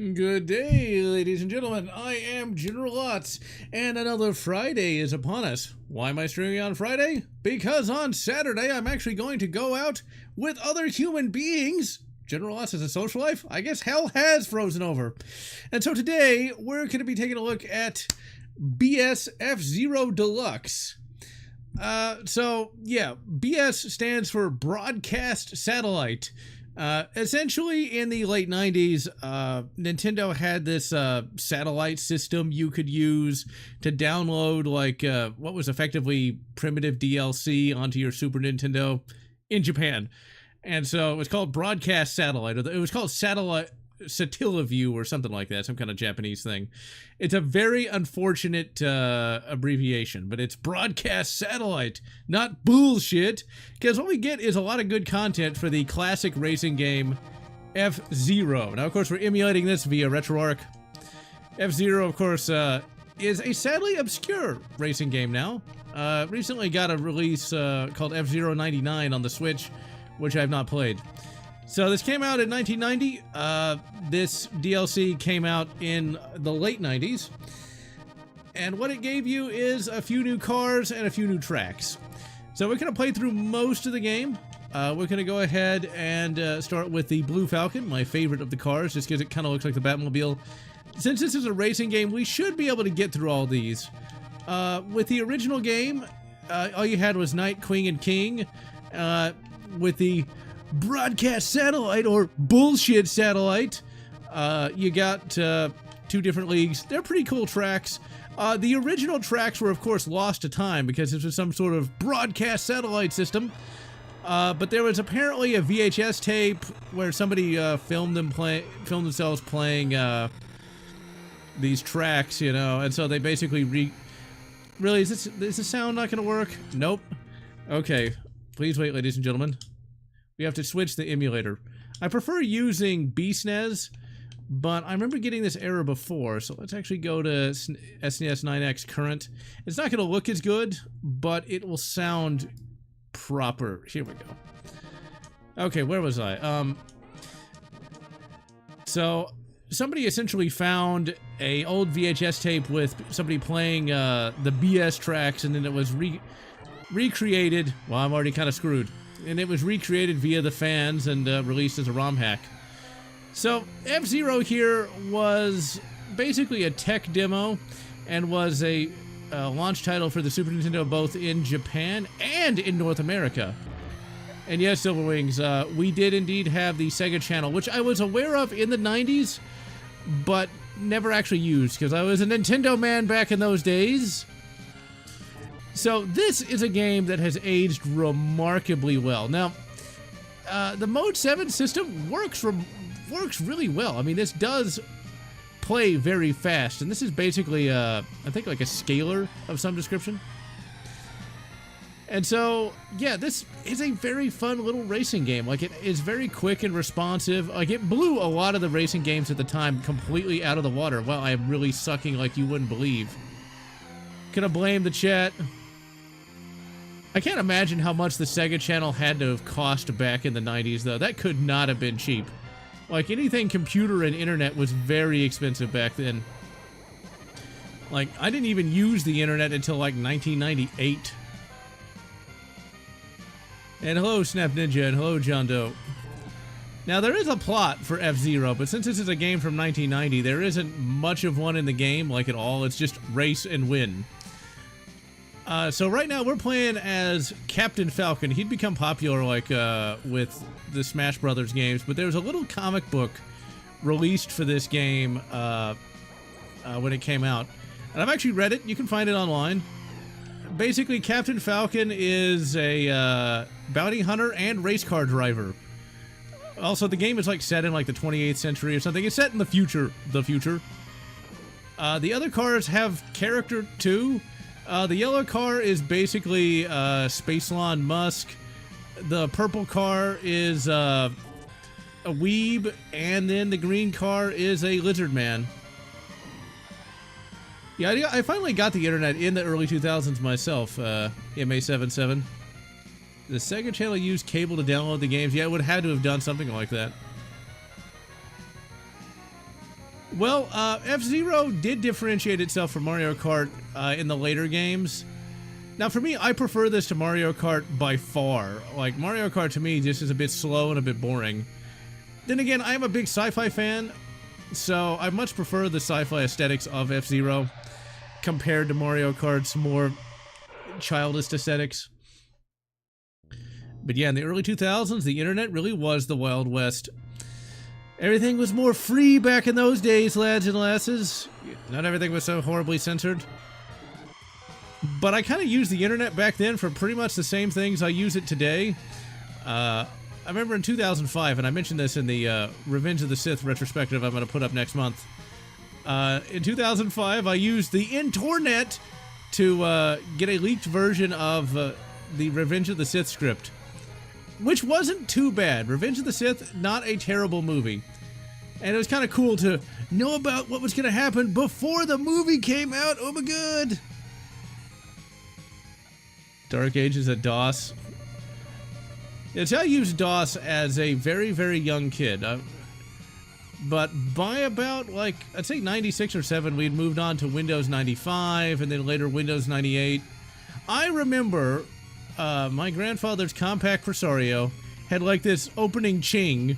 Good day, ladies and gentlemen. I am General Lotz, and another Friday is upon us. Why am I streaming on Friday? Because on Saturday, I'm actually going to go out with other human beings. General Lotz has a social life? I guess hell has frozen over. And so today, we're going to be taking a look at BS F-Zero Deluxe. BS stands for Broadcast Satellite. Essentially, in the late 90s, Nintendo had this satellite system you could use to download, what was effectively primitive DLC onto your Super Nintendo in Japan. And so it was called Broadcast Satellite, or it was called Satellaview or something like that, some kind of Japanese thing. It's a very unfortunate abbreviation, but it's Broadcast Satellite, not bullshit, because what we get is a lot of good content for the classic racing game F-Zero. Now, of course, we're emulating this via RetroArch. F-Zero, of course, is a sadly obscure racing game now. Recently got a release called F-Zero 99 on the Switch, which I've not played. So this came out in 1990. This DLC came out in the late 90s. And what it gave you is a few new cars and a few new tracks. So we're going to play through most of the game. We're going to go ahead and start with the Blue Falcon, my favorite of the cars, just because it kind of looks like the Batmobile. Since this is a racing game, we should be able to get through all these. With the original game, all you had was Knight, Queen, and King. With the Broadcast Satellite, or Bullshit Satellite, you got two different leagues. They're pretty cool tracks. The original tracks were, of course, lost to time because this was some sort of broadcast satellite system. But there was apparently a VHS tape where somebody filmed themselves playing these tracks, you know, and so they basically Really, is the sound not going to work? Nope. Okay. Please wait, ladies and gentlemen. We have to switch the emulator. I prefer using BSNES, but I remember getting this error before, so let's actually go to SNES 9X Current. It's not going to look as good, but it will sound proper. Here we go. Okay, where was I? So somebody essentially found a old VHS tape with somebody playing the BS tracks, and then it was recreated. Well, I'm already kind of screwed. And it was recreated via the fans and released as a ROM hack. So F-Zero here was basically a tech demo and was a launch title for the Super Nintendo both in Japan and in North America. And yes, Silverwings, we did indeed have the Sega Channel, which I was aware of in the 90s, but never actually used because I was a Nintendo man back in those days. So this is a game that has aged remarkably well. Now, the Mode 7 system works really well. I mean, this does play very fast, and this is basically, I think, like a scaler of some description. And so, yeah, this is a very fun little racing game. Like, it is very quick and responsive. Like, it blew a lot of the racing games at the time completely out of the water. Wow, I am really sucking like you wouldn't believe. Can I blame the chat? I can't imagine how much the Sega Channel had to have cost back in the 90s, though. That could not have been cheap. Like, anything computer and internet was very expensive back then. Like, I didn't even use the internet until, like, 1998. And hello, Snap Ninja, and hello, John Doe. Now, there is a plot for F-Zero, but since this is a game from 1990, there isn't much of one in the game, like at all. It's just race and win. So right now we're playing as Captain Falcon. He'd become popular like with the Smash Brothers games, but there was a little comic book released for this game when it came out. And I've actually read it. You can find it online. Basically, Captain Falcon is a bounty hunter and race car driver. Also, the game is like set in like the 28th century or something. It's set in the future. The other cars have character too. The yellow car is basically Spacelon Musk. The purple car is a weeb, and then the green car is a lizard man. Yeah, I finally got the internet in the early 2000s myself, MA77. The Sega Channel used cable to download the games. Yeah, it would have had to have done something like that. Well, F-Zero did differentiate itself from Mario Kart in the later games. Now, for me, I prefer this to Mario Kart by far. Like, Mario Kart to me just is a bit slow and a bit boring. Then again, I am a big sci-fi fan, so I much prefer the sci-fi aesthetics of F-Zero compared to Mario Kart's more childish aesthetics. But yeah, in the early 2000s, the internet really was the Wild West. Everything was more free back in those days, lads and lasses. Not everything was so horribly censored. But I kind of used the internet back then for pretty much the same things I use it today. I remember in 2005, and I mentioned this in the Revenge of the Sith retrospective I'm going to put up next month. In 2005, I used the internet to get a leaked version of the Revenge of the Sith script, which wasn't too bad. Revenge of the Sith, not a terrible movie. And it was kind of cool to know about what was going to happen before the movie came out. Oh my god. Dark Ages of DOS. It's I used DOS as a very, very young kid. But by about, like, I'd say 96 or 7, we'd moved on to Windows 95 and then later Windows 98. I remember my grandfather's compact Presario had like this opening ching,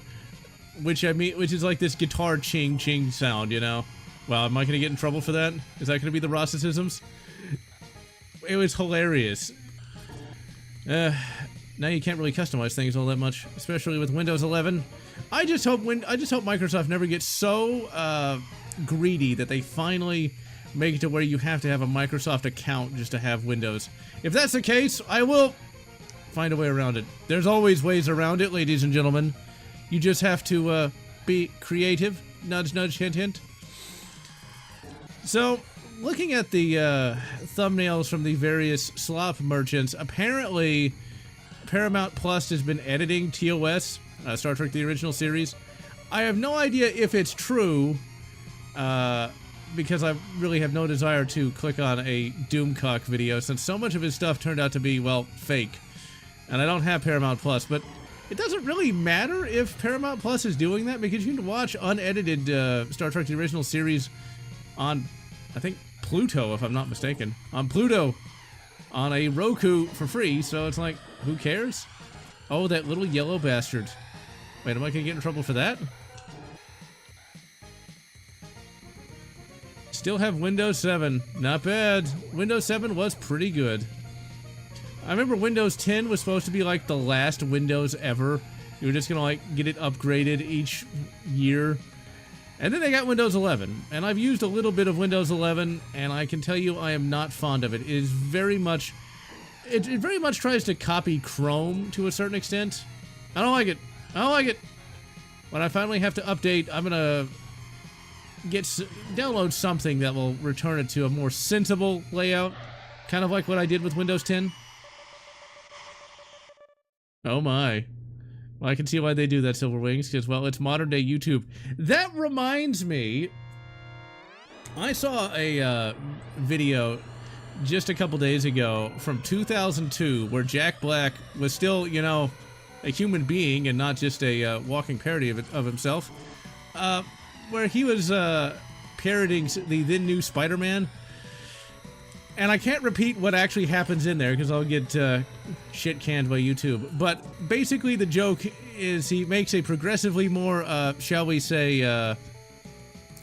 which is like this guitar ching ching sound, you know? Wow, am I gonna get in trouble for that? Is that gonna be the Rossicisms? It was hilarious. Now you can't really customize things all that much, especially with Windows 11. I just hope Microsoft never gets so greedy that they finally make it to where you have to have a Microsoft account just to have Windows. If that's the case, I will find a way around it. There's always ways around it, ladies and gentlemen. You just have to be creative. Nudge, nudge, hint, hint. So, looking at the thumbnails from the various slop merchants, apparently Paramount Plus has been editing TOS, Star Trek The Original Series. I have no idea if it's true, because I really have no desire to click on a Doomcock video, since so much of his stuff turned out to be, well, fake. And I don't have Paramount Plus, but it doesn't really matter if Paramount Plus is doing that, because you can watch unedited Star Trek The Original Series on, I think, Pluto, if I'm not mistaken. On Pluto, on a Roku for free, so it's like, who cares? Oh, that little yellow bastard. Wait, am I gonna get in trouble for that? Still have Windows 7. Not bad. Windows 7 was pretty good. I remember Windows 10 was supposed to be like the last Windows ever. You were just gonna like get it upgraded each year. And then they got Windows 11. And I've used a little bit of Windows 11, and I can tell you I am not fond of it. It is very much... It very much tries to copy Chrome to a certain extent. I don't like it. I don't like it. When I finally have to update, I'm gonna download something that will return it to a more sensible layout, kind of like what I did with Windows 10. Oh my. Well, I can see why they do that, Silver Wings, because, well, it's modern day YouTube. That reminds me, I saw a video just a couple days ago from 2002 where Jack Black was still, you know, a human being and not just a walking parody of himself, where he was parodying the then new Spider-Man. And I can't repeat what actually happens in there because I'll get shit canned by YouTube. But basically the joke is he makes a progressively more, shall we say,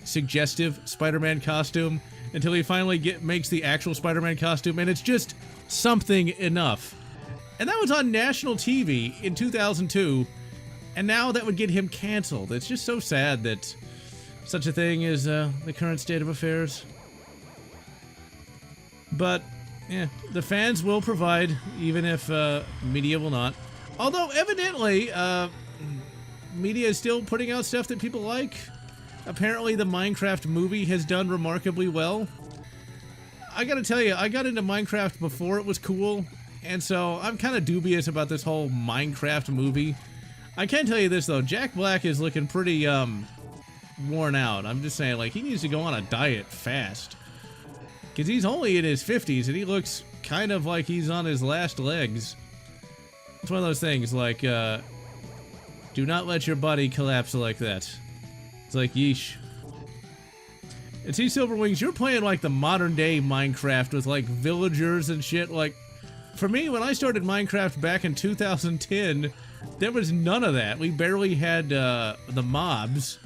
suggestive Spider-Man costume until he finally makes the actual Spider-Man costume, and it's just something enough. And that was on national TV in 2002, and now that would get him canceled. It's just so sad that such a thing is the current state of affairs. But, yeah, the fans will provide, even if media will not. Although, evidently, media is still putting out stuff that people like. Apparently, the Minecraft movie has done remarkably well. I gotta tell you, I got into Minecraft before it was cool, and so I'm kind of dubious about this whole Minecraft movie. I can tell you this, though. Jack Black is looking pretty, worn out. I'm just saying, like, he needs to go on a diet fast. Because he's only in his 50s, and he looks kind of like he's on his last legs. It's one of those things, like, do not let your body collapse like that. It's like, yeesh. And see, Silverwings, you're playing like the modern day Minecraft with like villagers and shit. Like, for me, when I started Minecraft back in 2010, there was none of that. We barely had the mobs.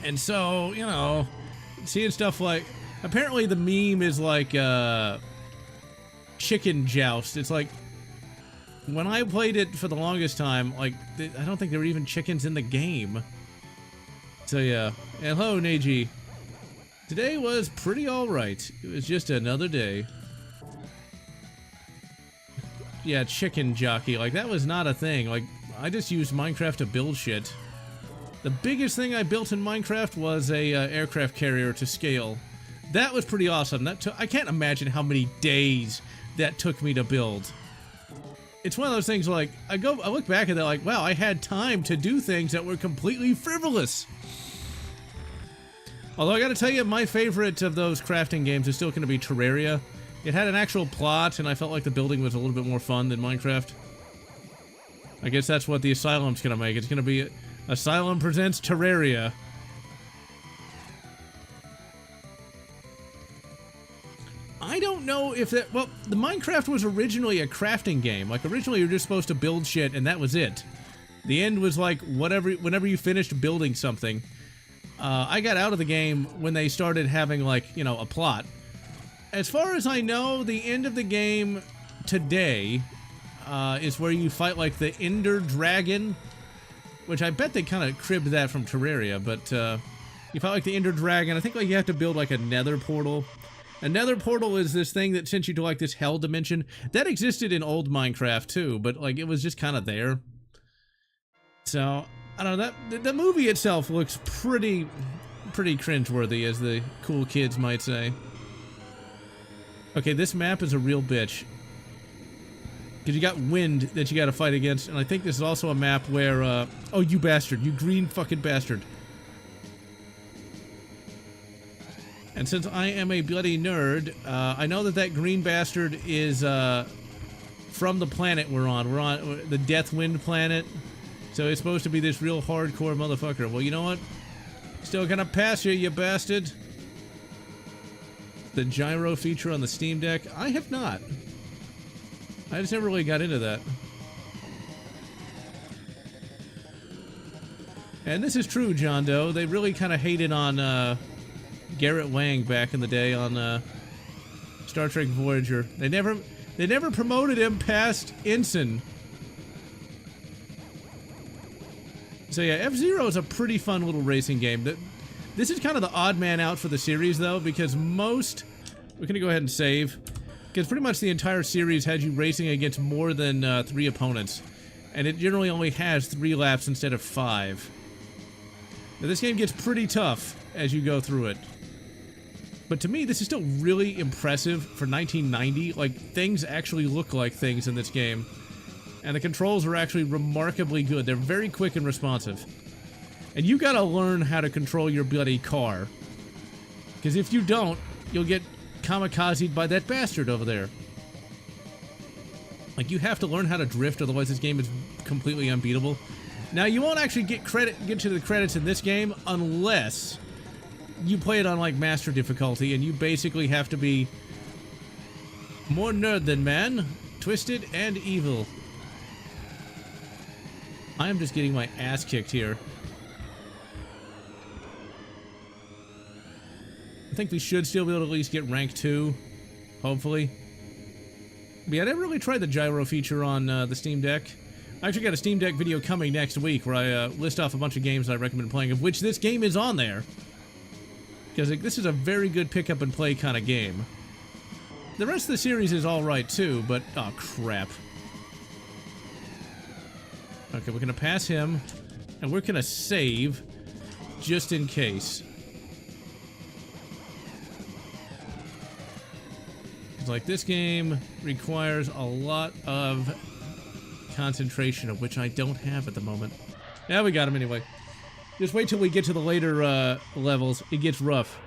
And so, you know, seeing stuff like, apparently the meme is like chicken joust. It's like, when I played it for the longest time, like, I don't think there were even chickens in the game. So yeah, and hello Neji. Today was pretty alright. It was just another day. Yeah, chicken jockey, like that was not a thing. Like, I just used Minecraft to build shit. The biggest thing I built in Minecraft was a aircraft carrier to scale. That was pretty awesome. I can't imagine how many days that took me to build. It's one of those things like, I look back at that like, wow, I had time to do things that were completely frivolous. Although I gotta tell you, my favorite of those crafting games is still gonna be Terraria. It had an actual plot, and I felt like the building was a little bit more fun than Minecraft. I guess that's what the Asylum's gonna make. It's gonna be Asylum presents Terraria. I don't know if that... Well, the Minecraft was originally a crafting game. Like, originally you were just supposed to build shit, and that was it. The end was like, whenever you finished building something. I got out of the game when they started having, like, you know, a plot. As far as I know, the end of the game today is where you fight, like, the Ender Dragon. Which I bet they kind of cribbed that from Terraria, but you fight, like, the Ender Dragon. I think, like, you have to build, like, a nether portal. A nether portal is this thing that sends you to, like, this hell dimension. That existed in old Minecraft, too, but, like, it was just kind of there. So, I don't know, the movie itself looks pretty cringeworthy, as the cool kids might say. Okay, this map is a real bitch. Because you got wind that you gotta fight against, and I think this is also a map where, oh, you bastard, you green fucking bastard. And since I am a bloody nerd, I know that green bastard is, from the planet we're on. We're on the Deathwind planet. So it's supposed to be this real hardcore motherfucker. Well, you know what? Still gonna pass you, you bastard. The gyro feature on the Steam Deck? I have not. I just never really got into that. And this is true, John Doe. They really kind of hated on Garrett Wang back in the day on Star Trek Voyager. They never promoted him past ensign. So yeah, F-Zero is a pretty fun little racing game. This is kind of the odd man out for the series, though, because we're gonna go ahead and save, because pretty much the entire series had you racing against more than 3 opponents, and it generally only has 3 laps instead of 5. Now this game gets pretty tough as you go through it. But to me, this is still really impressive for 1990. Like, things actually look like things in this game. And the controls are actually remarkably good. They're very quick and responsive. And you gotta learn how to control your bloody car. Because if you don't, you'll get kamikazed by that bastard over there. Like, you have to learn how to drift, otherwise this game is completely unbeatable. Now, you won't actually get to the credits in this game unless you play it on, like, master difficulty, and you basically have to be more nerd than man, twisted and evil. I am just getting my ass kicked here. I think we should still be able to at least get rank 2, hopefully. But yeah, I never really tried the gyro feature on the Steam Deck. I actually got a Steam Deck video coming next week where I list off a bunch of games I recommend playing, of which this game is on there. Because like, this is a very good pick up and play kind of game. The rest of the series is alright too, but oh crap. Okay, we're gonna pass him, and we're gonna save, just in case. It's like, this game requires a lot of concentration, of which I don't have at the moment. Yeah, we got him anyway. Just wait till we get to the later levels. It gets rough.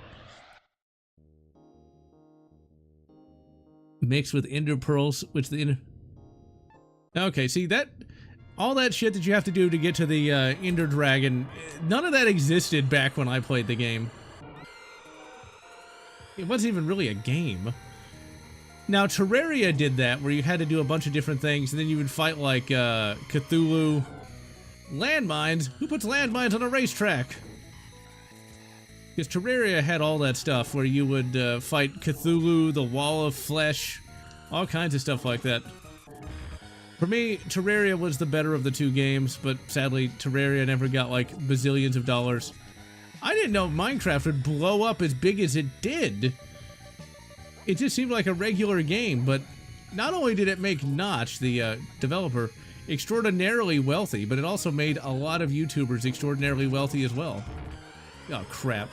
Mixed with ender pearls, which the ender... Okay, see that... all that shit that you have to do to get to the Ender Dragon, none of that existed back when I played the game. It wasn't even really a game. Now, Terraria did that, where you had to do a bunch of different things, and then you would fight, like, Cthulhu. Landmines? Who puts landmines on a racetrack? Because Terraria had all that stuff, where you would fight Cthulhu, the Wall of Flesh, all kinds of stuff like that. For me, Terraria was the better of the two games, but sadly, Terraria never got, like, bazillions of dollars. I didn't know Minecraft would blow up as big as it did. It just seemed like a regular game, but not only did it make Notch, the developer, extraordinarily wealthy, but it also made a lot of YouTubers extraordinarily wealthy as well. Oh, crap.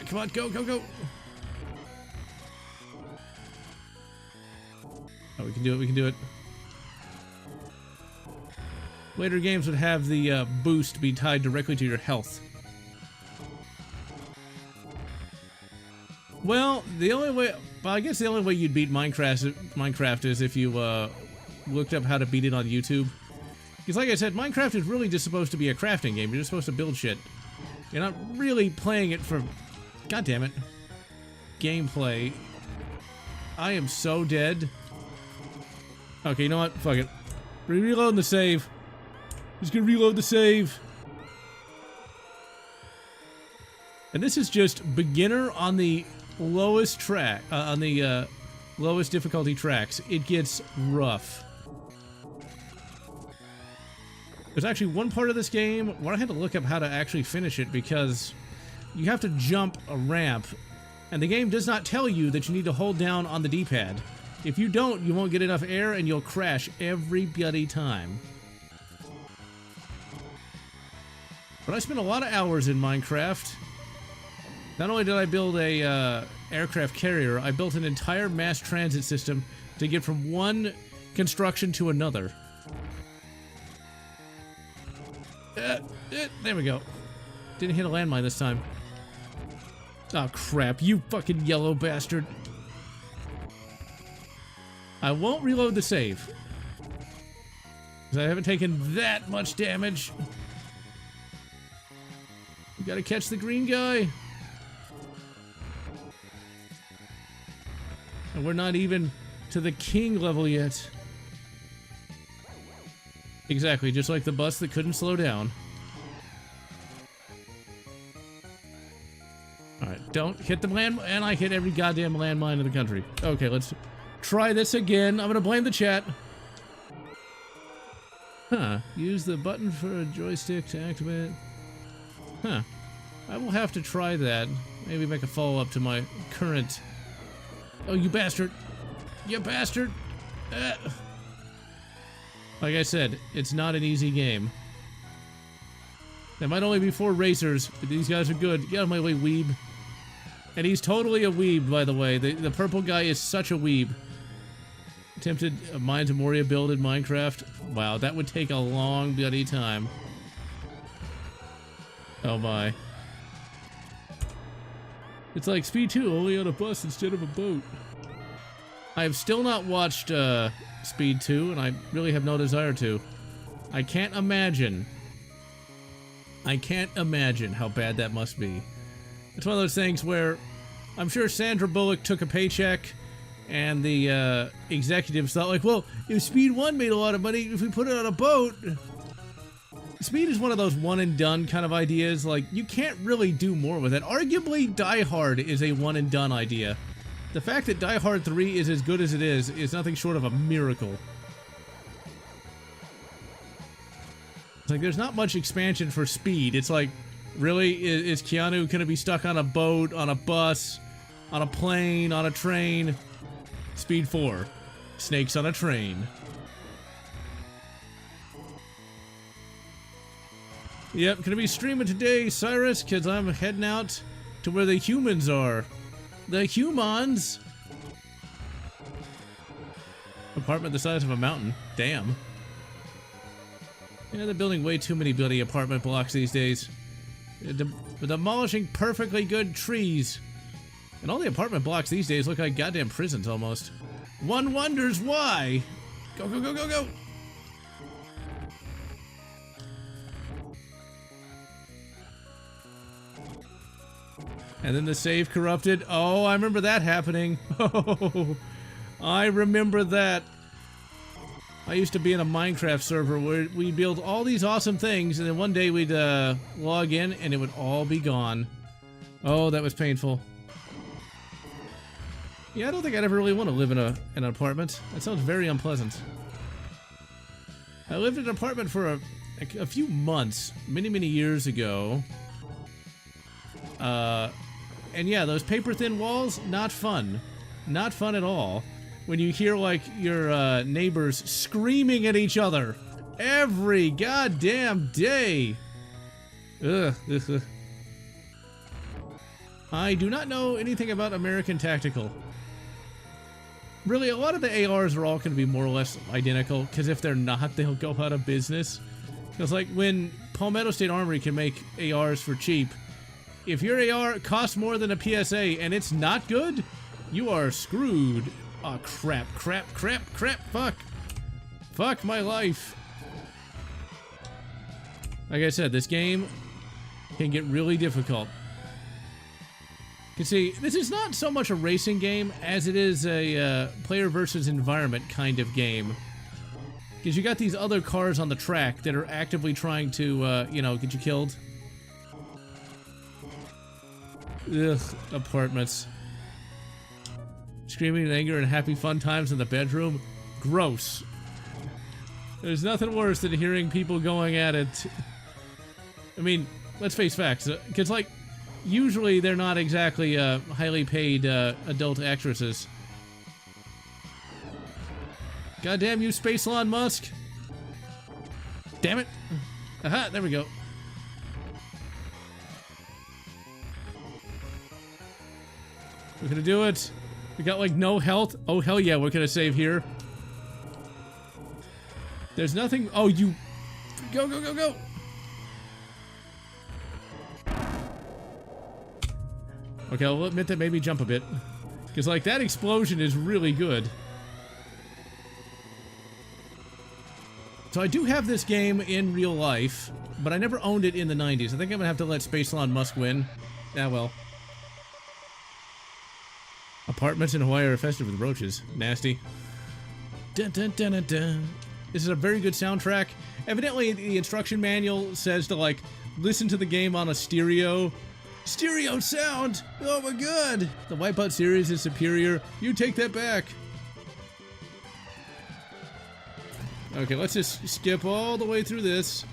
Come on, go, go, go! Oh, we can do it, we can do it. Later games would have the boost be tied directly to your health. Well, the only way... Well, I guess the only way you'd beat Minecraft is if you looked up how to beat it on YouTube. Because like I said, Minecraft is really just supposed to be a crafting game. You're just supposed to build shit. You're not really playing it for... God damn it. Gameplay. I am so dead. Okay, you know what? Fuck it. Reload the save. Just gonna reload the save. And this is just beginner on the lowest track, on the lowest difficulty tracks. It gets rough. There's actually one part of this game where I had to look up how to actually finish it because you have to jump a ramp, and the game does not tell you that you need to hold down on the D-pad. If you don't, you won't get enough air and you'll crash every bloody time. But I spent a lot of hours in Minecraft. Not only did I build a aircraft carrier, I built an entire mass transit system to get from one construction to another. There we go. Didn't hit a landmine this time. Oh crap, you fucking yellow bastard. I won't reload the save. Because I haven't taken that much damage. You gotta catch the green guy. And we're not even to the king level yet. Exactly, just like the bus that couldn't slow down. Alright, don't hit the landmine. And I hit every goddamn landmine in the country. Okay, let's try this again. I'm gonna blame the chat. Huh. Use the button for a joystick to activate it. Huh. I will have to try that. Maybe make a follow-up to my current... Oh, you bastard! You bastard! Like I said, it's not an easy game. There might only be 4 racers, but these guys are good. Get out of my way, weeb. And he's totally a weeb, by the way. The purple guy is such a weeb. Attempted a Mines of Moria build in Minecraft. Wow, that would take a long bloody time. Oh my. It's like Speed 2, only on a bus instead of a boat. I have still not watched Speed 2, and I really have no desire to. I can't imagine how bad that must be. It's one of those things where I'm sure Sandra Bullock took a paycheck and the executives thought like, well, if Speed 1 made a lot of money, if we put it on a boat... Speed is one of those one and done kind of ideas, like, you can't really do more with it. Arguably, Die Hard is a one and done idea. The fact that Die Hard 3 is as good as it is nothing short of a miracle. It's like, there's not much expansion for Speed. It's like, really? Is Keanu gonna be stuck on a boat, on a bus, on a plane, on a train? Speed 4. Snakes on a train. Yep, gonna be streaming today, Cyrus, because I'm heading out to where the humans are. The humans! Apartment the size of a mountain. Damn. Yeah, they're building way too many bloody apartment blocks these days. They're demolishing perfectly good trees. And all the apartment blocks these days look like goddamn prisons almost. One wonders why! Go, go, go, go, go! And then the save corrupted. Oh, I remember that happening. Oh, I remember that. I used to be in a Minecraft server where we'd build all these awesome things, and then one day we'd log in and it would all be gone. Oh, that was painful. Yeah, I don't think I'd ever really want to live in an apartment. That sounds very unpleasant. I lived in an apartment for a few months, many years ago. And yeah, those paper-thin walls, not fun. Not fun at all. When you hear, like, your neighbors screaming at each other every goddamn day. Ugh. I do not know anything about American Tactical. Really, a lot of the ARs are all going to be more or less identical, because if they're not, they'll go out of business. Because, like, when Palmetto State Armory can make ARs for cheap, if your AR costs more than a PSA and it's not good, you are screwed. Oh, crap, fuck. Fuck my life. Like I said, this game can get really difficult. You see, this is not so much a racing game as it is a player versus environment kind of game. Because you got these other cars on the track that are actively trying to, you know, get you killed. Ugh, apartments. Screaming in anger and happy fun times in the bedroom. Gross. There's nothing worse than hearing people going at it. I mean, let's face facts. Because, like, usually they're not exactly highly paid adult actresses. Goddamn you, Space Elon Musk. Damn it. Aha, there we go. We're gonna do it. We got, like, no health. Oh, hell yeah, we're gonna save here. There's nothing. Oh, you. Go. Okay, I'll admit that made me jump a bit. Because, like, that explosion is really good. So I do have this game in real life, but I never owned it in the 90s. I think I'm gonna have to let Space Elon Musk win. Ah, well. Apartments in Hawaii are infested with roaches. Nasty. Dun, dun, dun, dun, dun. This is a very good soundtrack. Evidently, the instruction manual says to, like, listen to the game on a stereo. Stereo sound! Oh my god! The Wipeout series is superior. You take that back. Okay, let's just skip all the way through this.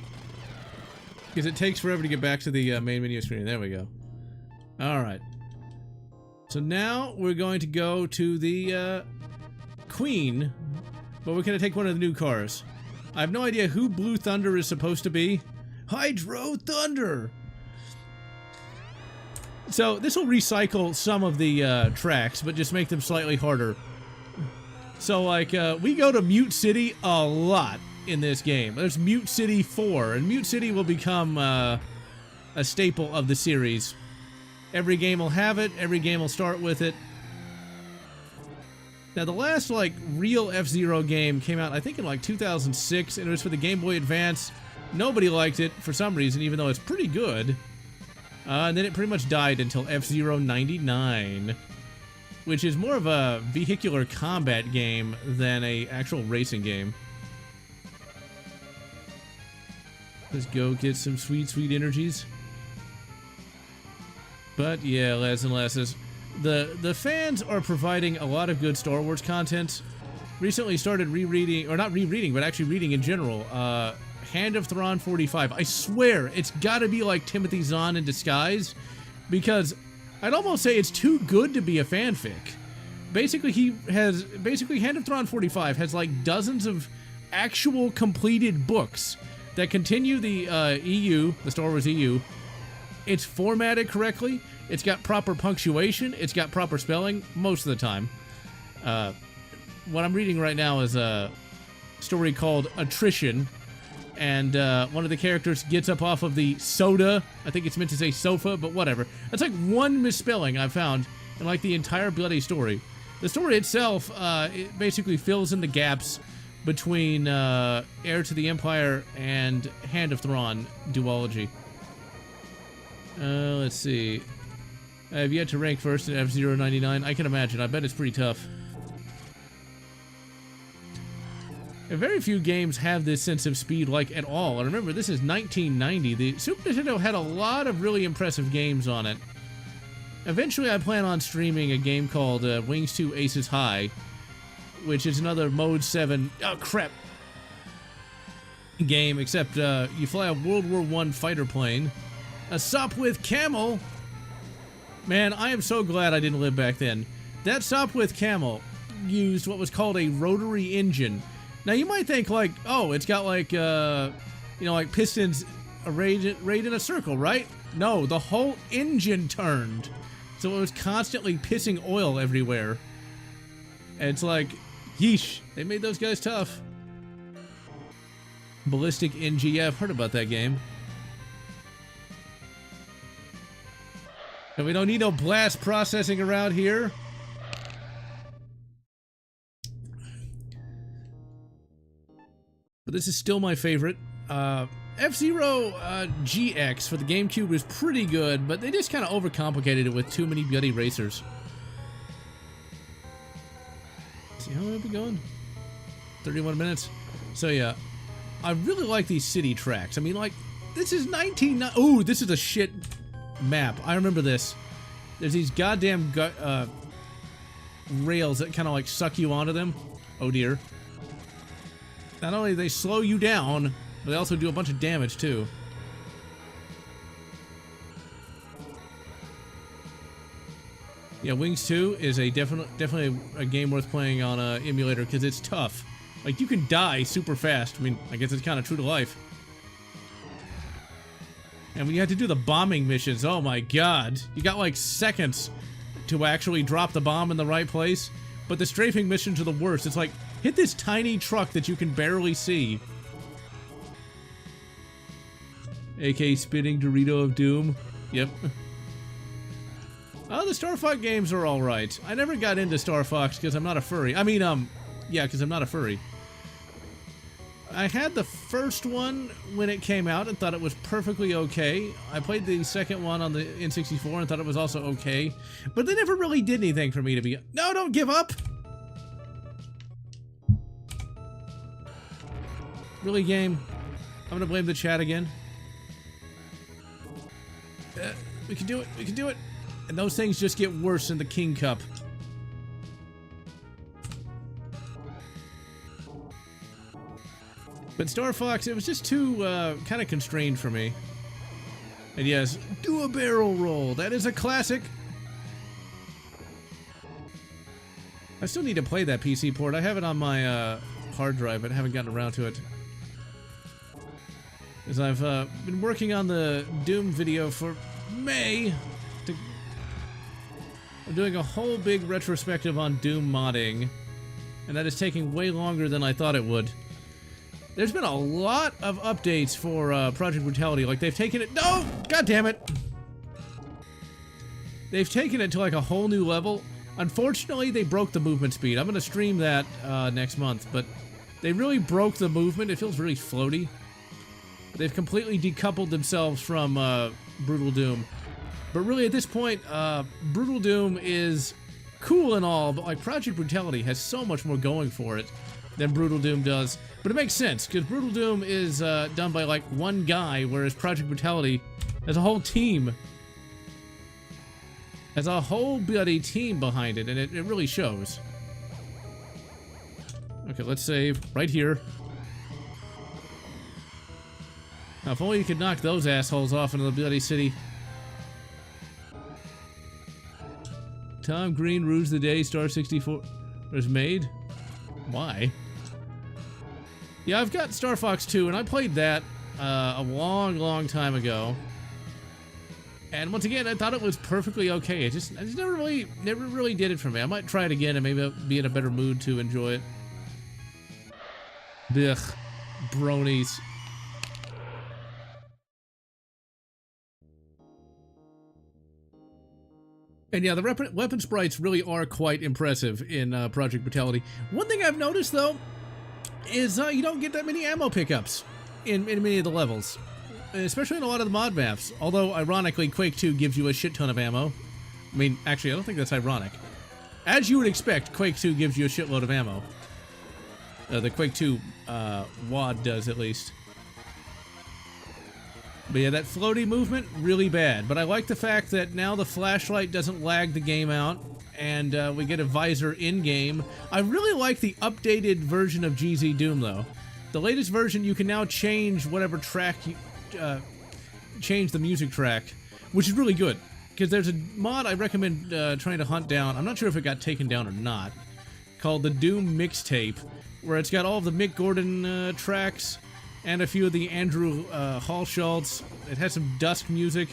Because it takes forever to get back to the main menu screen. There we go. Alright. So now we're going to go to the Queen, but we're going to take one of the new cars. I have no idea who Blue Thunder is supposed to be. Hydro Thunder! So this will recycle some of the tracks, but just make them slightly harder. So, like, we go to Mute City a lot in this game. There's Mute City 4, and Mute City will become a staple of the series. Every game will have it, every game will start with it. Now, the last, like, real F-Zero game came out, I think, in, like, 2006, and it was for the Game Boy Advance. Nobody liked it, for some reason, even though it's pretty good. And then it pretty much died until F-Zero 99, which is more of a vehicular combat game than a actual racing game. Let's go get some sweet, sweet energies. But yeah, lads and lasses, the fans are providing a lot of good Star Wars content. Recently started rereading, or not rereading, but actually reading in general, Hand of Thrawn 45. I swear, it's gotta be like Timothy Zahn in disguise, because I'd almost say it's too good to be a fanfic. Basically, Hand of Thrawn 45 has like dozens of actual completed books that continue the EU, the Star Wars EU. It's formatted correctly, it's got proper punctuation, it's got proper spelling, most of the time. What I'm reading right now is a story called Attrition, and one of the characters gets up off of the soda. I think it's meant to say sofa, but whatever. That's like one misspelling I've found in like the entire bloody story. The story itself, it basically fills in the gaps between Heir to the Empire and Hand of Thrawn duology. Let's see. I've yet to rank first in F-Zero 99. I can imagine. I bet it's pretty tough. And very few games have this sense of speed, like, at all. And remember, this is 1990. The Super Nintendo had a lot of really impressive games on it. Eventually, I plan on streaming a game called Wings 2 Aces High, which is another Mode 7, oh crap, game, except you fly a World War I fighter plane, a Sopwith Camel. Man, I am so glad I didn't live back then. That Sopwith Camel used what was called a rotary engine. Now, you might think, like, oh, it's got, like, you know, like pistons arrayed in a circle, right? No, the whole engine turned. So it was constantly pissing oil everywhere. And it's like, yeesh, they made those guys tough. Ballistic NG, I've heard about that game. And we don't need no blast processing around here. But this is still my favorite. F-Zero GX for the GameCube was pretty good, but they just kind of overcomplicated it with too many bloody racers. See how are we going? 31 minutes. So yeah, I really like these city tracks. I mean, like, this is 19... Ooh, this is a shit map. I remember this. There's these goddamn rails that kind of like suck you onto them. Oh dear. Not only do they slow you down, but they also do a bunch of damage too. Yeah, Wings 2 is a definitely a game worth playing on a emulator because it's tough. Like, you can die super fast. I mean, I guess it's kind of true to life. And when you have to do the bombing missions, oh my god, you got like seconds to actually drop the bomb in the right place. But the strafing missions are the worst. It's like, hit this tiny truck that you can barely see. AK spitting Dorito of Doom. Yep. Oh, the Star Fox games are alright. I never got into Star Fox because I'm not a furry. I mean, yeah, because I'm not a furry. I had the first one when it came out and thought it was perfectly okay. I played the second one on the N64 and thought it was also okay. But they never really did anything for me to be... No, don't give up! Really, game? I'm gonna blame the chat again. We can do it, we can do it! And those things just get worse in the King Cup. But Star Fox, it was just too, kind of constrained for me. And yes, do a barrel roll. That is a classic. I still need to play that PC port. I have it on my, hard drive, but haven't gotten around to it. As I've, been working on the Doom video for May. I'm doing a whole big retrospective on Doom modding. And that is taking way longer than I thought it would. There's been a lot of updates for Project Brutality. Like, they've taken it... No! God damn it! They've taken it to, like, a whole new level. Unfortunately, they broke the movement speed. I'm going to stream that next month, but they really broke the movement. It feels really floaty. They've completely decoupled themselves from Brutal Doom. But really, at this point, Brutal Doom is cool and all, but, like, Project Brutality has so much more going for it than Brutal Doom does. But it makes sense, because Brutal Doom is done by, like, one guy, whereas Project Brutality has a whole team. Has a whole bloody team behind it, and it really shows. Okay, let's save right here. Now, if only you could knock those assholes off into the bloody city. Tom Green rues the day Star 64 was made? Why? Yeah, I've got Star Fox 2, and I played that a long time ago. And once again, I thought it was perfectly okay. I just never really did it for me. I might try it again and maybe I'll be in a better mood to enjoy it. Ugh, bronies. And yeah, the weapon sprites really are quite impressive in Project Brutality. One thing I've noticed, though, is you don't get that many ammo pickups in many of the levels. Especially in a lot of the mod maps. Although, ironically, Quake 2 gives you a shit ton of ammo. I mean, actually, I don't think that's ironic. As you would expect, Quake 2 gives you a shitload of ammo. The Quake 2 WAD does, at least. But yeah, that floaty movement, really bad. But I like the fact that now the flashlight doesn't lag the game out, and we get a visor in-game. I really like the updated version of GZ Doom, though. The latest version, you can now change whatever track you... change the music track, which is really good. Because there's a mod I recommend trying to hunt down. I'm not sure if it got taken down or not. Called the Doom Mixtape, where it's got all of the Mick Gordon tracks, and a few of the Andrew Hallschultz. It has some Dusk music,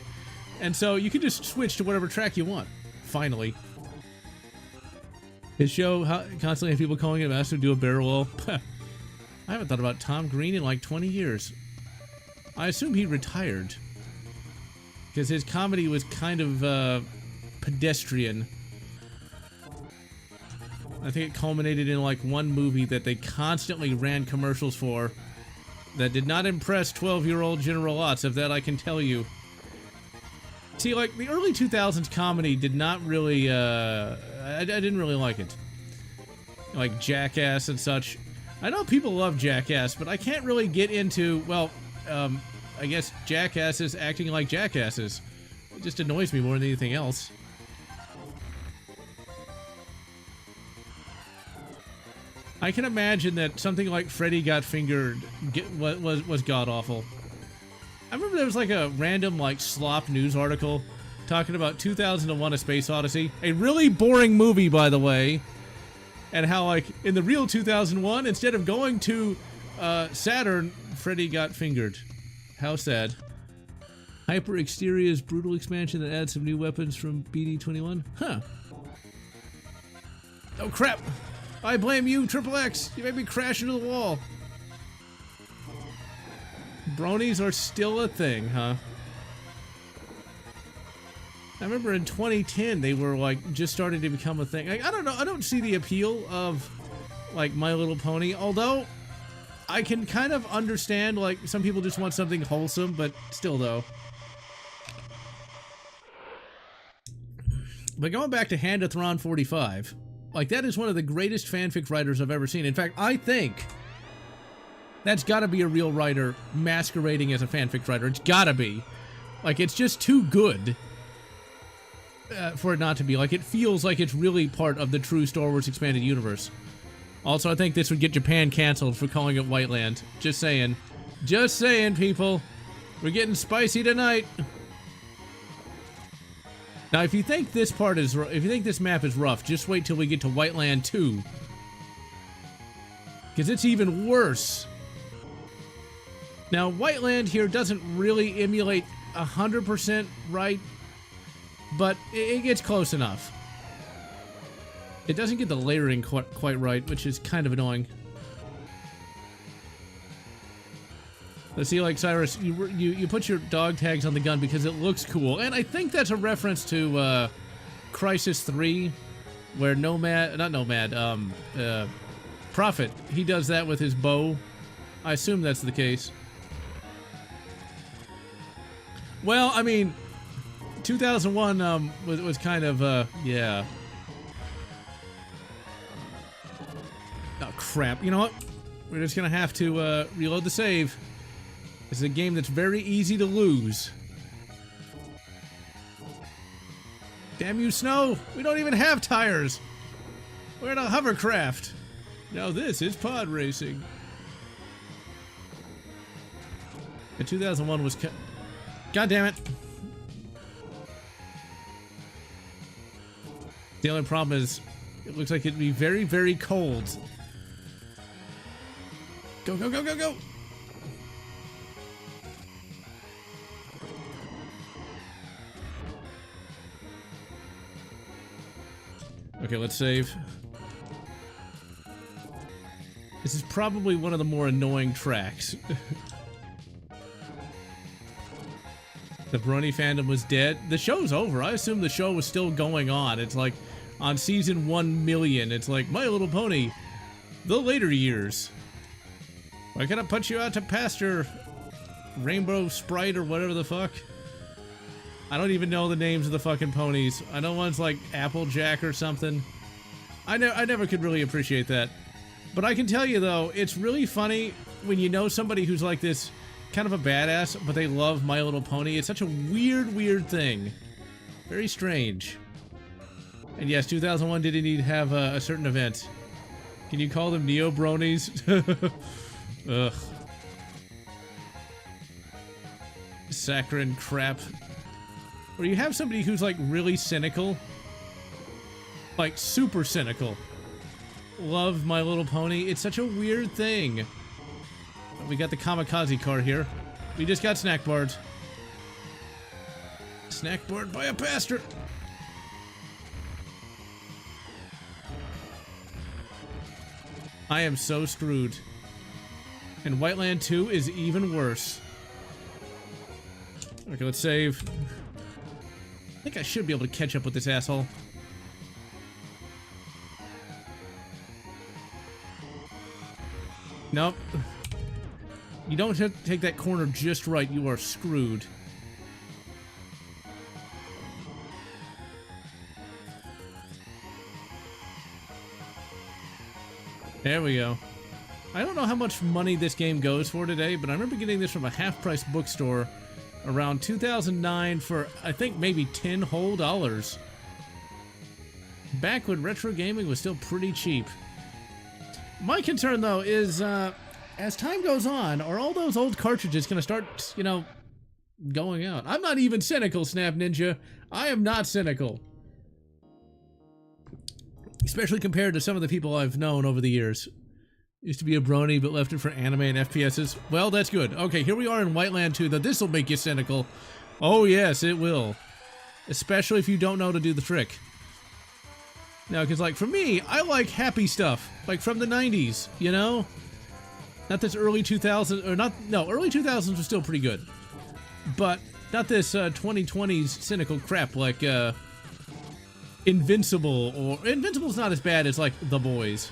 and so you can just switch to whatever track you want. Finally. His show constantly has people calling him asked to do a barrel roll. I haven't thought about Tom Green in like 20 years. I assume he retired. Because his comedy was kind of pedestrian. I think it culminated in like one movie that they constantly ran commercials for that did not impress 12-year-old General Lotz, of that I can tell you. See, like, the early 2000s comedy did not really, I didn't really like it. Like Jackass and such. I know people love Jackass, but I can't really get into, well, I guess jackasses acting like jackasses. It just annoys me more than anything else. I can imagine that something like Freddy Got Fingered was god-awful. I remember there was like a random like slop news article talking about 2001: A Space Odyssey. A really boring movie, by the way. And how like in the real 2001, instead of going to Saturn, Freddy got fingered. How sad. Hyper Exterior's brutal expansion that adds some new weapons from BD21? Huh. Oh crap! I blame you, Triple X! You made me crash into the wall! Bronies are still a thing, huh? I remember in 2010 they were like just starting to become a thing. Like, I don't know, I don't see the appeal of like My Little Pony, although I can kind of understand like some people just want something wholesome, but still though. But going back to Handathron 45, like that is one of the greatest fanfic writers I've ever seen. In fact, I think that's gotta be a real writer masquerading as a fanfic writer. It's gotta be. Like, it's just too good for it not to be. Like, it feels like it's really part of the true Star Wars expanded universe. Also, I think this would get Japan canceled for calling it White Land. Just saying. Just saying, people. We're getting spicy tonight. Now, if you think this part is, if you think this map is rough, just wait till we get to White Land 2. Because it's even worse. Now, White Land here doesn't really emulate 100% right, but it gets close enough. It doesn't get the layering quite right, which is kind of annoying. Let's see, like, Cyrus, you put your dog tags on the gun because it looks cool. And I think that's a reference to Crisis 3, where Prophet, he does that with his bow. I assume that's the case. Well, I mean, 2001 was kind of, yeah. Oh, crap. You know what? We're just gonna have to reload the save. This is a game that's very easy to lose. Damn you, Snow! We don't even have tires! We're in a hovercraft! Now this is pod racing. And 2001 was... God damn it! The only problem is, it looks like it'd be very, very cold. Go, go, go, go, go! Okay, let's save. This is probably one of the more annoying tracks. The Brony fandom was dead. The show's over. I assume the show was still going on. It's like on season 1 million. It's like My Little Pony, the later years. Why can't I put you out to pasture, Rainbow Sprite or whatever the fuck? I don't even know the names of the fucking ponies. I know one's like Applejack or something. I never could really appreciate that. But I can tell you though, it's really funny when you know somebody who's like this kind of a badass, but they love My Little Pony. It's such a weird thing. Very strange. And yes, 2001 did indeed have a certain event. Can you call them Neo-Bronies? Ugh. Saccharine crap. Where you have somebody who's like really cynical. Like super cynical. Love My Little Pony. It's such a weird thing. We got the kamikaze car here. We just got snack barred. Snack barred by a pastor. I am so screwed. And Whiteland 2 is even worse. Okay, let's save. I think I should be able to catch up with this asshole. Nope. You don't have to take that corner just right, you are screwed. There we go. I don't know how much money this game goes for today, but I remember getting this from a half-price bookstore around 2009 for, I think, maybe $10 whole. Back when retro gaming was still pretty cheap. My concern, though, is, as time goes on, are all those old cartridges going to start, you know, going out? I'm not even cynical, Snap Ninja. I am not cynical. Especially compared to some of the people I've known over the years. Used to be a brony, but left it for anime and FPSs. Well, that's good. Okay, here we are in Whiteland 2, though this will make you cynical. Oh yes, it will. Especially if you don't know to do the trick. Now, because like for me, I like happy stuff. Like from the 90s, you know? Not this early 2000s, or not, no, early 2000s was still pretty good. But not this 2020s cynical crap like Invincible, or Invincible's not as bad as like The Boys.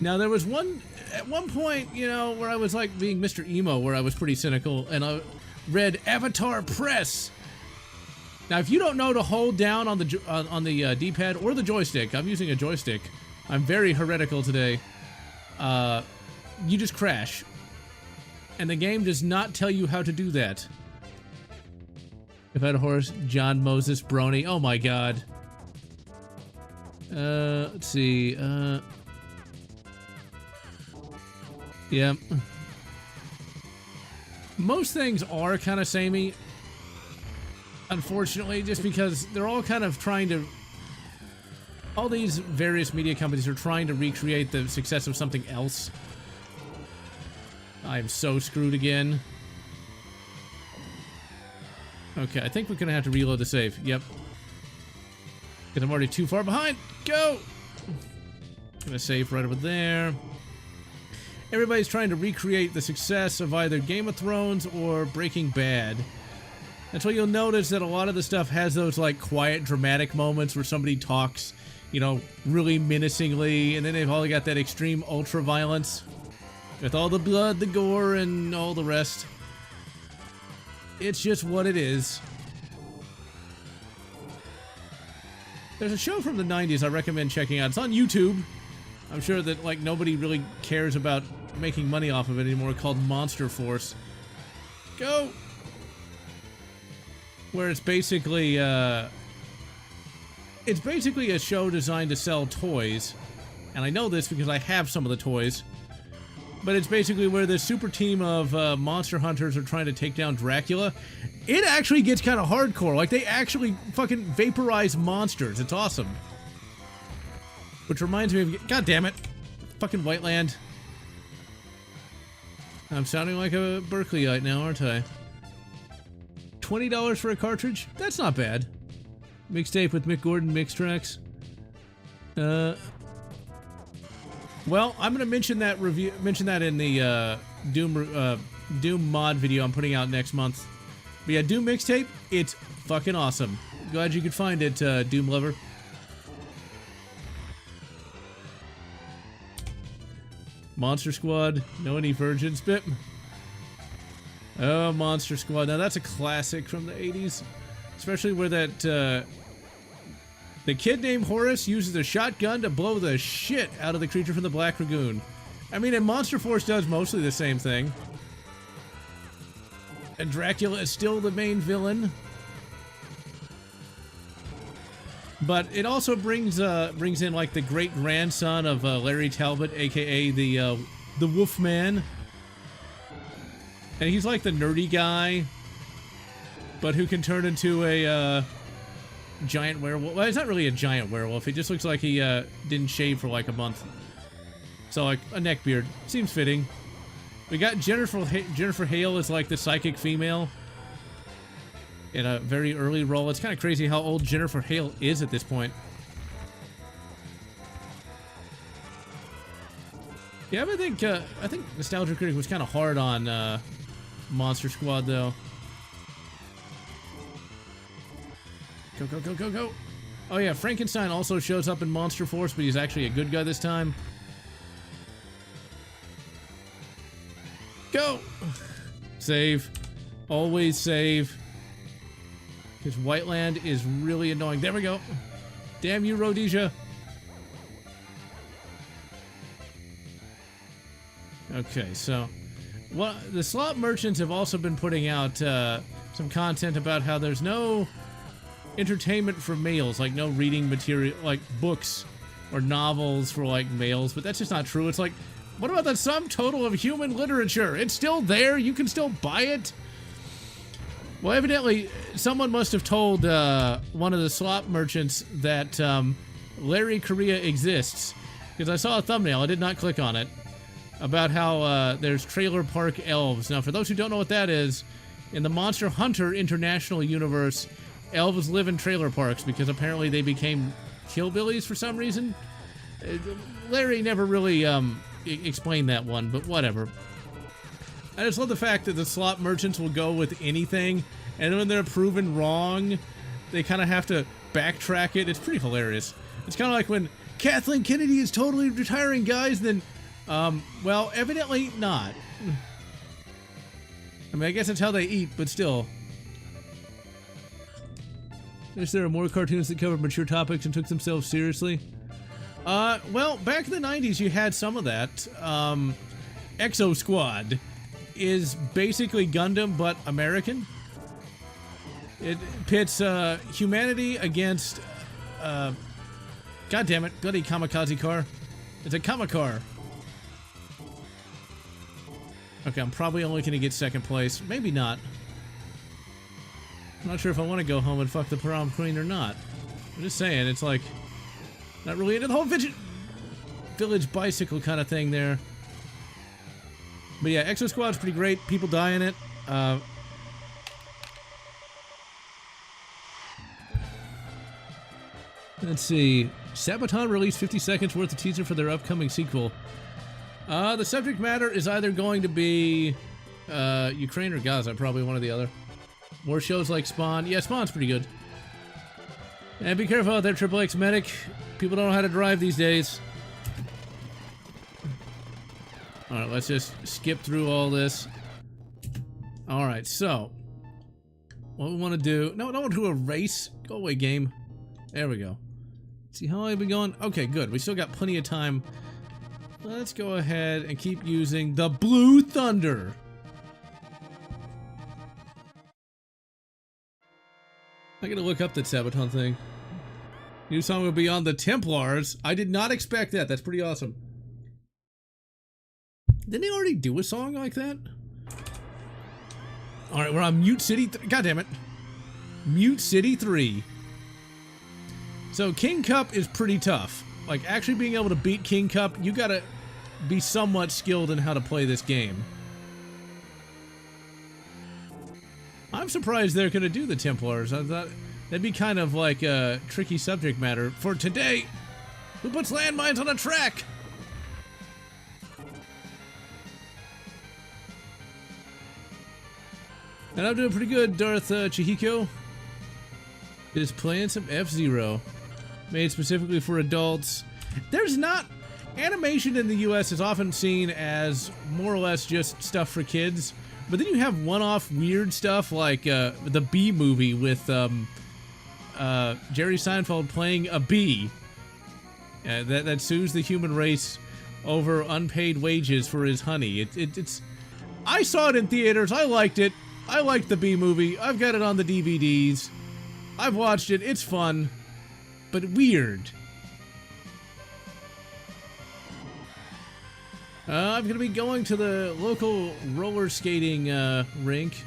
Now there was at one point, you know, where I was like being Mr. Emo, where I was pretty cynical, and I read Avatar Press. Now if you don't know to hold down on the D-pad or the joystick, I'm using a joystick. I'm very heretical today. You just crash. And the game does not tell you how to do that. If I had a horse, John Moses Brony. Oh my god. Let's see. Yeah. Most things are kind of samey. Unfortunately, just because they're all kind of trying to... All these various media companies are trying to recreate the success of something else. I'm so screwed again. Okay, I think we're gonna have to reload the save. Yep. Because I'm already too far behind. Go! Gonna save right over there. Everybody's trying to recreate the success of either Game of Thrones or Breaking Bad. That's why you'll notice that a lot of the stuff has those like quiet, dramatic moments where somebody talks, you know, really menacingly, and then they've all got that extreme ultra violence with all the blood, the gore, and all the rest. It's just what it is. There's a show from the 90s I recommend checking out. It's on YouTube. I'm sure that like nobody really cares about making money off of it anymore, called Monster Force. Go! Where it's basically a show designed to sell toys. And I know this because I have some of the toys. But it's basically where this super team of monster hunters are trying to take down Dracula. It actually gets kind of hardcore. Like, they actually fucking vaporize monsters. It's awesome. Which reminds me of... God damn it. Fucking Whiteland. I'm sounding like a Berkeleyite now, aren't I? $20 for a cartridge? That's not bad. Mixtape with Mick Gordon mix tracks. Well, I'm gonna mention that in the Doom mod video I'm putting out next month. But yeah, Doom mixtape, it's fucking awesome. Glad you could find it, Doom lover. Monster Squad, know any virgins, Bip? Oh, Monster Squad. Now that's a classic from the 80s. Especially where that, the kid named Horace uses a shotgun to blow the shit out of the creature from the Black Lagoon. I mean, and Monster Force does mostly the same thing. And Dracula is still the main villain. But it also brings in, like, the great-grandson of Larry Talbot, a.k.a. the Wolfman. And he's like the nerdy guy, but who can turn into a giant werewolf. Well, he's not really a giant werewolf. He just looks like he didn't shave for like a month. So like a neck beard. Seems fitting. We got Jennifer Hale as like the psychic female in a very early role. It's kind of crazy how old Jennifer Hale is at this point. Yeah, I think Nostalgia Critic was kind of hard on Monster Squad, though. Go, go, go, go, go. Oh, yeah, Frankenstein also shows up in Monster Force, but he's actually a good guy this time. Go! Save. Always save. Because Whiteland is really annoying. There we go. Damn you, Rhodesia. Okay, so... well, the slot merchants have also been putting out some content about how there's no entertainment for males, like no reading material, like books or novels for like males, but that's just not true. It's like, what about the sum total of human literature? It's still there. You can still buy it. Well, evidently, someone must have told one of the slot merchants that Larry Correa exists, because I saw a thumbnail. I did not click on it. About how there's trailer park elves. Now, for those who don't know what that is, in the Monster Hunter International universe, elves live in trailer parks because apparently they became hillbillies for some reason. Larry never really explained that one, but whatever. I just love the fact that the slot merchants will go with anything, and when they're proven wrong, they kind of have to backtrack it. It's pretty hilarious. It's kind of like when Kathleen Kennedy is totally retiring, guys, then... well, evidently not. I mean, I guess that's how they eat, but still. Is there more cartoons that covered mature topics and took themselves seriously? Well, back in the 90s, you had some of that. Exo Squad is basically Gundam, but American. It pits humanity against... God damn it, bloody kamikaze car. It's a kamacar. Okay, I'm probably only going to get second place. Maybe not. I'm not sure if I want to go home and fuck the prom queen or not. I'm just saying, it's like... not really into the whole village bicycle kind of thing there. But yeah, Exo Squad's pretty great. People die in it. Let's see. Sabaton released 50 seconds worth of teaser for their upcoming sequel. The subject matter is either going to be Ukraine or Gaza, probably one or the other. More shows like Spawn. Yeah, Spawn's pretty good. And be careful out there, Triple X Medic. People don't know how to drive these days. Alright, let's just skip through all this. Alright, so. What we want to do... no, I don't want to do a race. Go away, game. There we go. See how I've been going? Okay, good. We still got plenty of time. Let's go ahead and keep using the Blue Thunder. I gotta look up that Sabaton thing. New song will be on the Templars. I did not expect that. That's pretty awesome. Didn't they already do a song like that? Alright, we're on Mute City. God damn it. Mute City 3. So King Cup is pretty tough. Like, actually being able to beat King Cup, you gotta be somewhat skilled in how to play this game. I'm surprised they're gonna do the Templars. I thought that'd be kind of like a tricky subject matter. For today, who puts landmines on a track? And I'm doing pretty good, Darth Chihiko. Is playing some F-Zero. Made specifically for adults. There's not... animation in the US is often seen as more or less just stuff for kids, But then you have one-off weird stuff like the Bee Movie with Jerry Seinfeld playing a bee that sues the human race over unpaid wages for his honey. It's I saw it in theaters. I liked it. I liked the Bee Movie. I've got it on the DVDs. I've watched it. It's fun, but weird. I'm going to be going to the local roller skating rink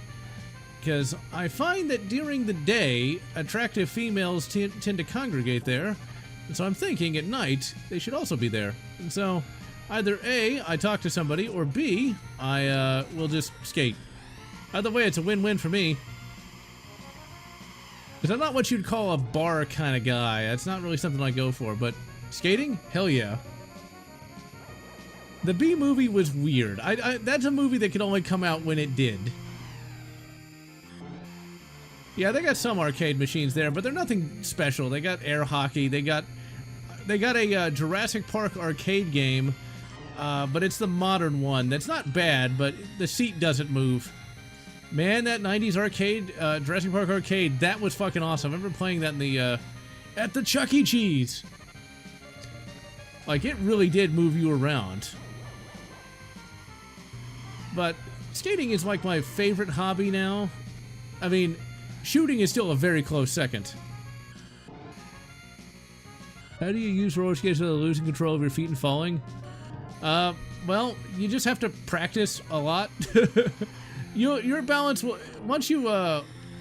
because I find that during the day, attractive females tend to congregate there. And so I'm thinking at night they should also be there. And so either A, I talk to somebody, or B, I will just skate. Either way, it's a win-win for me. Because I'm not what you'd call a bar kind of guy. That's not really something I go for, but skating? Hell yeah. The Bee Movie was weird. That's a movie that could only come out when it did. Yeah, they got some arcade machines there, but they're nothing special. They got air hockey. They got a Jurassic Park arcade game, but it's the modern one. That's not bad, but the seat doesn't move. Man, that 90s arcade, Jurassic Park arcade, that was fucking awesome. I remember playing that in the, at the Chuck E. Cheese. Like, it really did move you around. But skating is like my favorite hobby now. I mean, shooting is still a very close second. How do you use roller skates without losing control of your feet and falling? Well, you just have to practice a lot. Your balance will, once you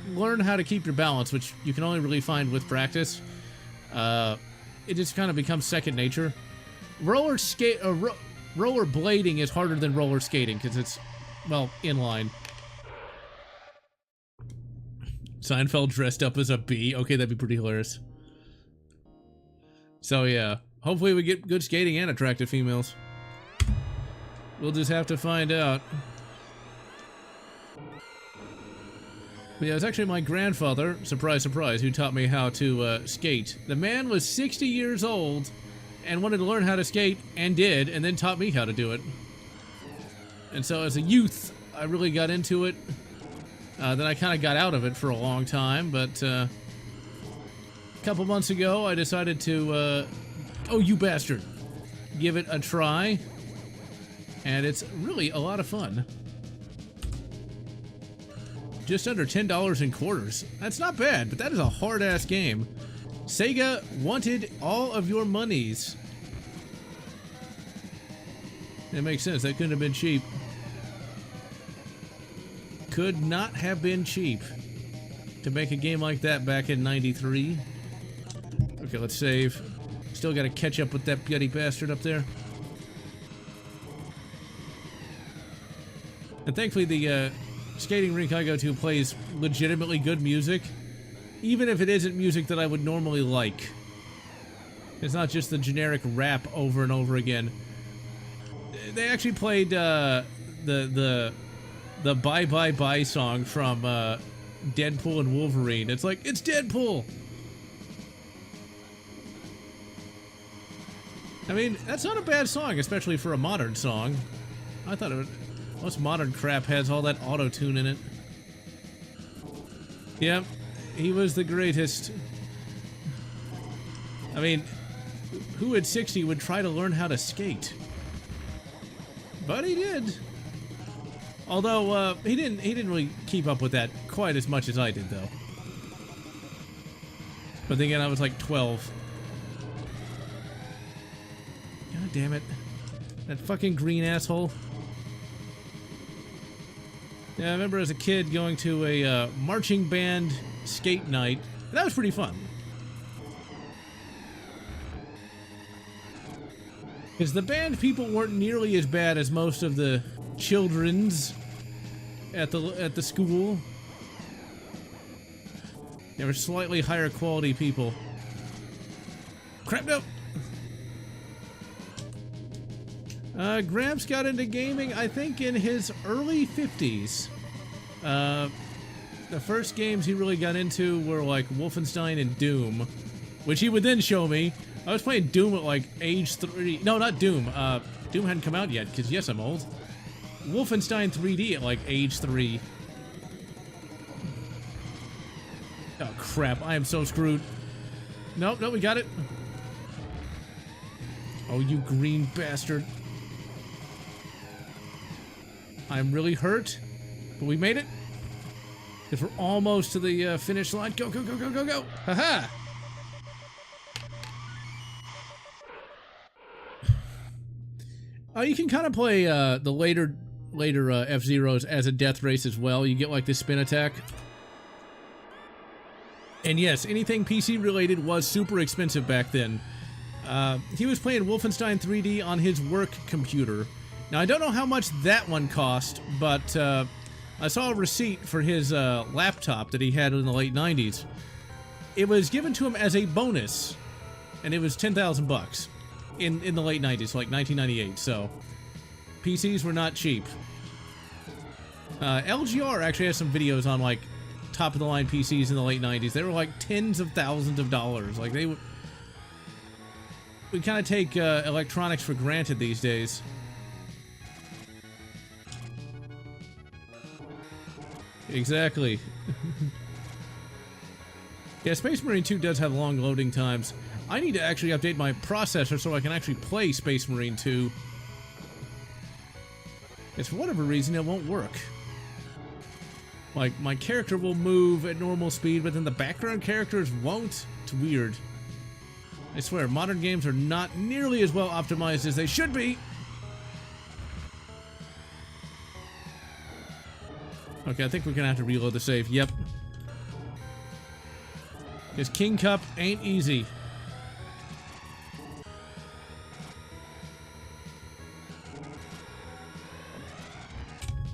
learn how to keep your balance, which you can only really find with practice, it just kind of becomes second nature. Roller blading is harder than roller skating because it's, well, inline. Seinfeld dressed up as a bee. Okay, that'd be pretty hilarious. So yeah, hopefully we get good skating and attractive females. We'll just have to find out. But yeah, it was actually my grandfather, surprise, surprise, who taught me how to skate. The man was 60 years old and wanted to learn how to skate, and did, and then taught me how to do it. And so as a youth, I really got into it. Then I kind of got out of it for a long time, but a couple months ago, I decided to, oh, you bastard, give it a try. And it's really a lot of fun. Just under $10 in quarters. That's not bad, but that is a hard-ass game. Sega wanted all of your monies. That makes sense. That couldn't have been cheap. Could not have been cheap to make a game like that back in '93. Okay, let's save. Still got to catch up with that bloody bastard up there. And thankfully the skating rink I go to plays legitimately good music, even if it isn't music that I would normally like. It's not just the generic rap over and over again. They actually played the Bye Bye Bye song from Deadpool and Wolverine. It's like, it's Deadpool! I mean, that's not a bad song, especially for a modern song. I thought it would... Most modern crap has all that auto-tune in it. Yep, he was the greatest. I mean, who at 60 would try to learn how to skate? But he did. Although, he didn't really keep up with that quite as much as I did, though. But then again, I was like 12. God damn it. That fucking green asshole. Yeah, I remember as a kid going to a marching band skate night. And that was pretty fun. Because the band people weren't nearly as bad as most of the children's at the school. They were slightly higher quality people. Crap, no! Gramps got into gaming, I think, in his early 50s. The first games he really got into were like Wolfenstein and Doom, which he would then show me. I was playing Doom at like age 3. No, not Doom. Doom hadn't come out yet, because yes, I'm old. Wolfenstein 3D at like age 3. Oh crap, I am so screwed. Nope, we got it. Oh, you green bastard. I'm really hurt, but we made it. Because we're almost to the finish line. Go, go, go, go, go, go. Haha. You can kind of play the later F-Zeros as a death race as well. You get like this spin attack. And yes, anything PC related was super expensive back then. He was playing Wolfenstein 3D on his work computer. Now, I don't know how much that one cost, but I saw a receipt for his laptop that he had in the late 90s. It was given to him as a bonus, and it was 10,000 bucks in the late 90s, like 1998, so PCs were not cheap. LGR actually has some videos on, like, top-of-the-line PCs in the late 90s. They were, like, tens of thousands of dollars. Like, they would... We kind of take electronics for granted these days. Exactly. Yeah, Space Marine 2 does have long loading times. I need to actually update my processor so I can actually play Space Marine 2. Because for whatever reason, it won't work. Like, my character will move at normal speed, but then the background characters won't. It's weird. I swear, modern games are not nearly as well optimized as they should be. Okay, I think we're gonna have to reload the save. Yep. Because King Cup ain't easy.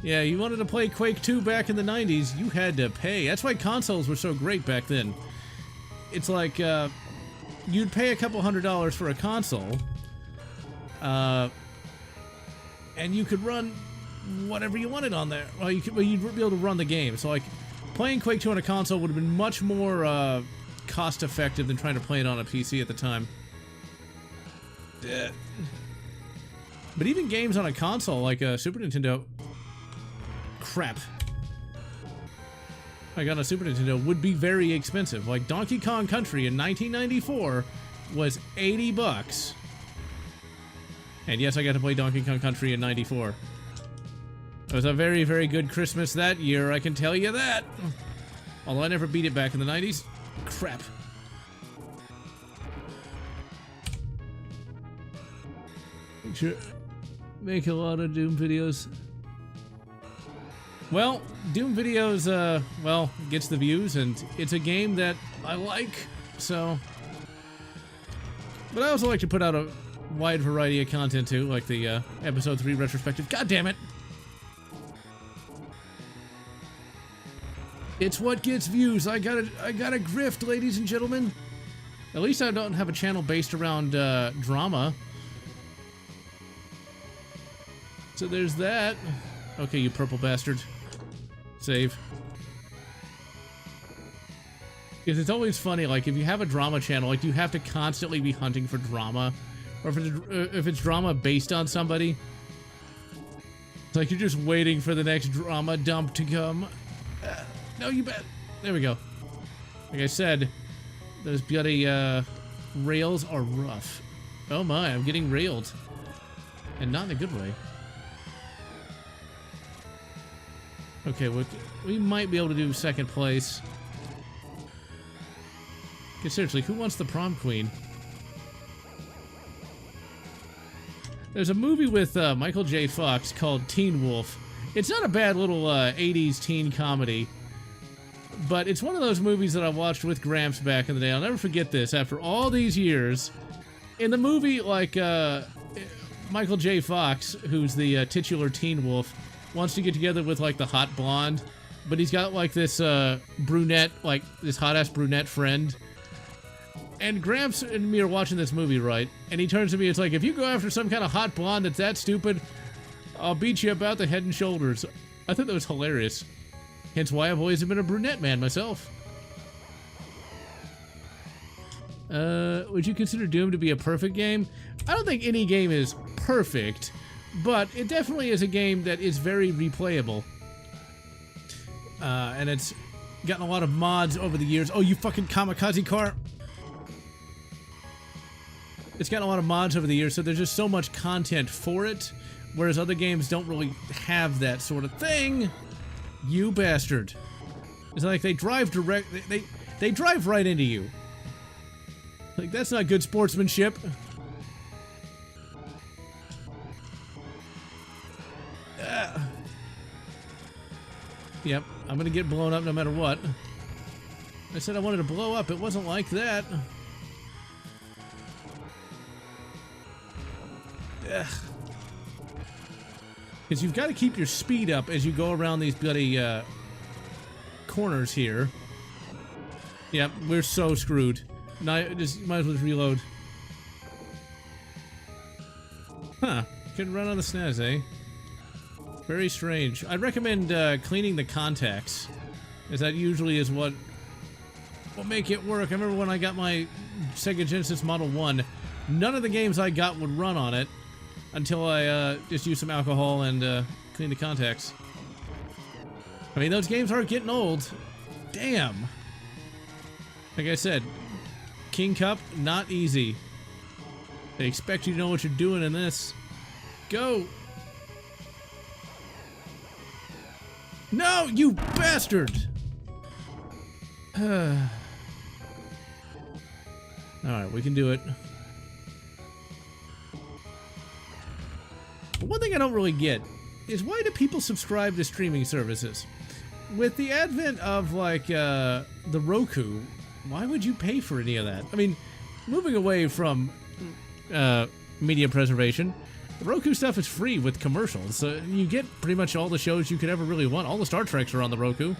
Yeah, you wanted to play Quake 2 back in the 90s, you had to pay. That's why consoles were so great back then. It's like, you'd pay a couple $100s for a console, and you could run whatever you wanted on there. Well, you'd be able to run the game. So, like, playing Quake 2 on a console would have been much more cost-effective than trying to play it on a PC at the time. But even games on a console, like a Super Nintendo... Crap. Like on a Super Nintendo, would be very expensive. Like Donkey Kong Country in 1994 was 80 bucks. And yes, I got to play Donkey Kong Country in 94. It was a very, very good Christmas that year, I can tell you that. Although I never beat it back in the 90s. Crap. Make a lot of Doom videos. Well, Doom videos, well, gets the views, and it's a game that I like, so... But I also like to put out a wide variety of content, too, like the, Episode 3 retrospective. God damn it! It's what gets views. I gotta grift, ladies and gentlemen. At least I don't have a channel based around, drama. So there's that. Okay, you purple bastard. Save. Because it's always funny, like, if you have a drama channel, like, you have to constantly be hunting for drama. Or if it's drama based on somebody. It's like you're just waiting for the next drama dump to come. No, you bet. There we go. Like I said, those bloody, rails are rough. Oh my, I'm getting railed. And not in a good way. Okay, we might be able to do second place. Okay, seriously, who wants the prom queen? There's a movie with Michael J. Fox called Teen Wolf. It's not a bad little 80s teen comedy, but it's one of those movies that I watched with Gramps back in the day. I'll never forget this. After all these years, in the movie, like, Michael J. Fox, who's the titular Teen Wolf, wants to get together with, like, the hot blonde, but he's got, like, this brunette, like, this hot-ass brunette friend. And Gramps and me are watching this movie, right? And he turns to me, it's like, if you go after some kind of hot blonde that's that stupid, I'll beat you about the head and shoulders. I thought that was hilarious. Hence why I've always been a brunette man myself. Would you consider Doom to be a perfect game? I don't think any game is perfect, but it definitely is a game that is very replayable. And it's gotten a lot of mods over the years. Oh, you fucking kamikaze car! It's gotten a lot of mods over the years, so there's just so much content for it, whereas other games don't really have that sort of thing. You bastard. It's like they drive direct... They drive right into you. Like, that's not good sportsmanship. Yep, I'm gonna get blown up no matter what. I said I wanted to blow up, it wasn't like that. Because you've got to keep your speed up as you go around these bloody corners here. Yep, we're so screwed. Just might as well just reload. Huh, couldn't run on the SNES, eh? Very strange. I'd recommend cleaning the contacts, as that usually is what will make it work. I remember when I got my Sega Genesis Model 1, none of the games I got would run on it until I just used some alcohol and cleaned the contacts. I mean, those games are getting old. Damn. Like I said, King Cup, not easy. They expect you to know what you're doing in this. Go! No, you bastard! Alright, we can do it. But one thing I don't really get is why do people subscribe to streaming services? With the advent of, like, the Roku, why would you pay for any of that? I mean, moving away from media preservation, the Roku stuff is free with commercials, so you get pretty much all the shows you could ever really want. All the Star Treks are on the Roku.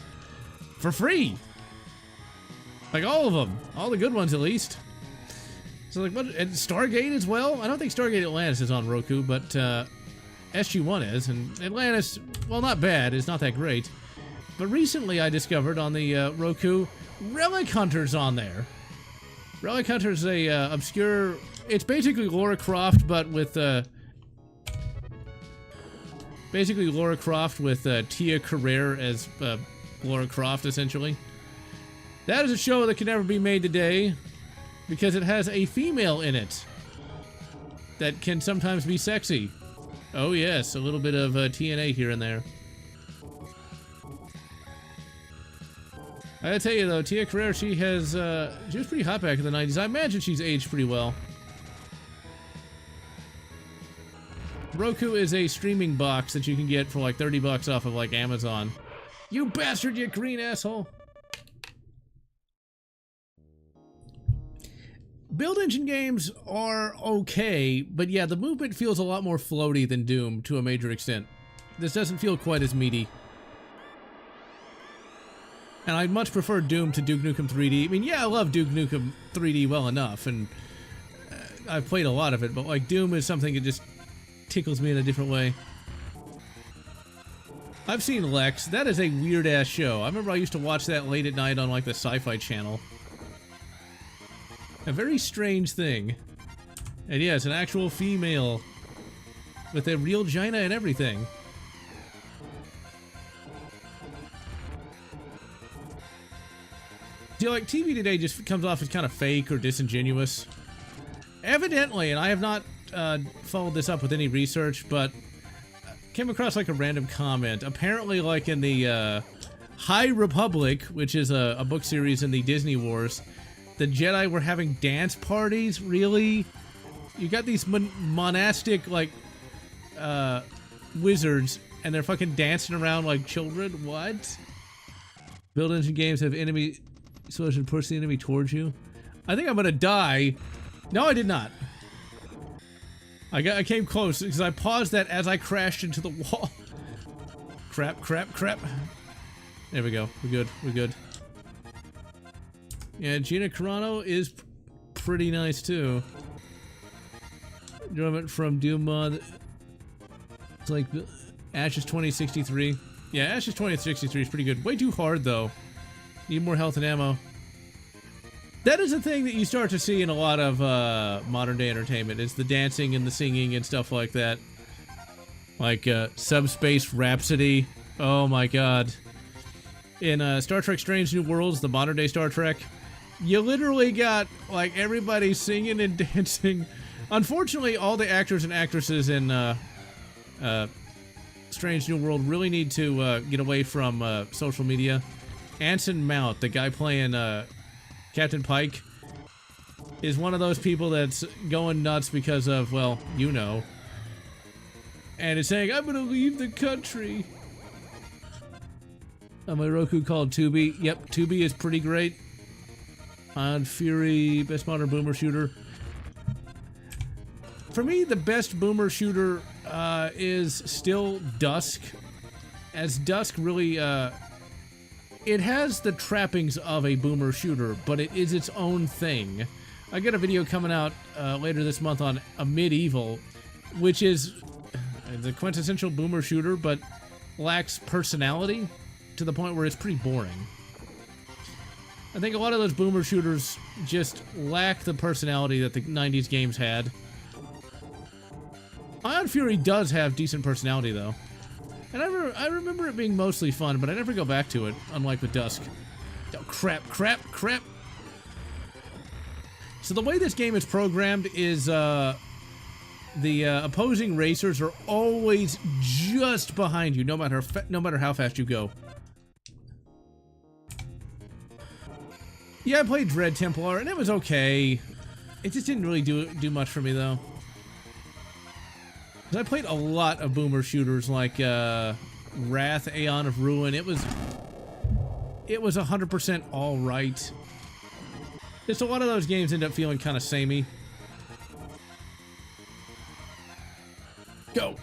For free! Like, all of them. All the good ones, at least. So, like, what? And Stargate as well? I don't think Stargate Atlantis is on Roku, but SG-1 is, and Atlantis, well, not bad. It's not that great. But recently I discovered on the Roku, Relic Hunter's on there. Relic Hunter's a obscure... It's basically Lara Croft, but with... basically Lara Croft with Tia Carrere as Lara Croft, essentially. That is a show that can never be made today because it has a female in it that can sometimes be sexy. Oh yes, a little bit of TNA here and there. I gotta tell you though, Tia Carrere, she was pretty hot back in the 90s. I imagine she's aged pretty well. Roku is a streaming box that you can get for like 30 bucks off of like Amazon. You bastard, you green asshole! Build engine games are okay, but yeah, the movement feels a lot more floaty than Doom to a major extent. This doesn't feel quite as meaty. And I much prefer Doom to Duke Nukem 3D. I mean, yeah, I love Duke Nukem 3D well enough, and I've played a lot of it, but like Doom is something that just tickles me in a different way. I've seen Lex. That is a weird-ass show. I remember I used to watch that late at night on like the Sci-Fi Channel. A very strange thing. And yes, an actual female with a real vagina and everything. See, like, TV today just comes off as kind of fake or disingenuous. Evidently, and I have not followed this up with any research, but came across like a random comment. Apparently, like in the High Republic, which is a book series in the Disney Wars, the Jedi were having dance parties. Really? You got these monastic, like, wizards, and they're fucking dancing around like children? What? Build engine games have enemy explosion push the enemy towards you. I think I'm gonna die. No, I did not. I came close because I paused that as I crashed into the wall. Crap, crap, crap. There we go. We're good. We're good. Yeah, Gina Carano is pretty nice too. Enjoyment from Doom mod. It's like Ashes 2063. Yeah, Ashes 2063 is pretty good. Way too hard though. Need more health and ammo. That is a thing that you start to see in a lot of modern day entertainment, is the dancing and the singing and stuff like that. Like Subspace Rhapsody. Oh my god. In Star Trek Strange New Worlds, the modern day Star Trek, you literally got like everybody singing and dancing. Unfortunately, all the actors and actresses in Strange New World really need to get away from social media. Anson Mount, the guy playing Captain Pike, is one of those people that's going nuts because of, well, you know. And is saying, I'm gonna leave the country. On my Roku called Tubi. Yep, Tubi is pretty great. On Fury, best modern boomer shooter. For me, the best boomer shooter is still Dusk. As Dusk really, it has the trappings of a boomer shooter, but it is its own thing. I got a video coming out later this month on a Medieval, which is the quintessential boomer shooter, but lacks personality to the point where it's pretty boring. I think a lot of those boomer shooters just lack the personality that the 90s games had. Ion Fury does have decent personality, though. And I remember it being mostly fun, but I never go back to it, unlike with Dusk. Oh, crap, crap, crap! So the way this game is programmed is, the opposing racers are always just behind you, no matter how fast you go. Yeah, I played Dread Templar, and it was okay. It just didn't really do much for me, though. I played a lot of boomer shooters like Wrath, Aeon of Ruin. It was 100% all right. Just a lot of those games end up feeling kind of samey. Go.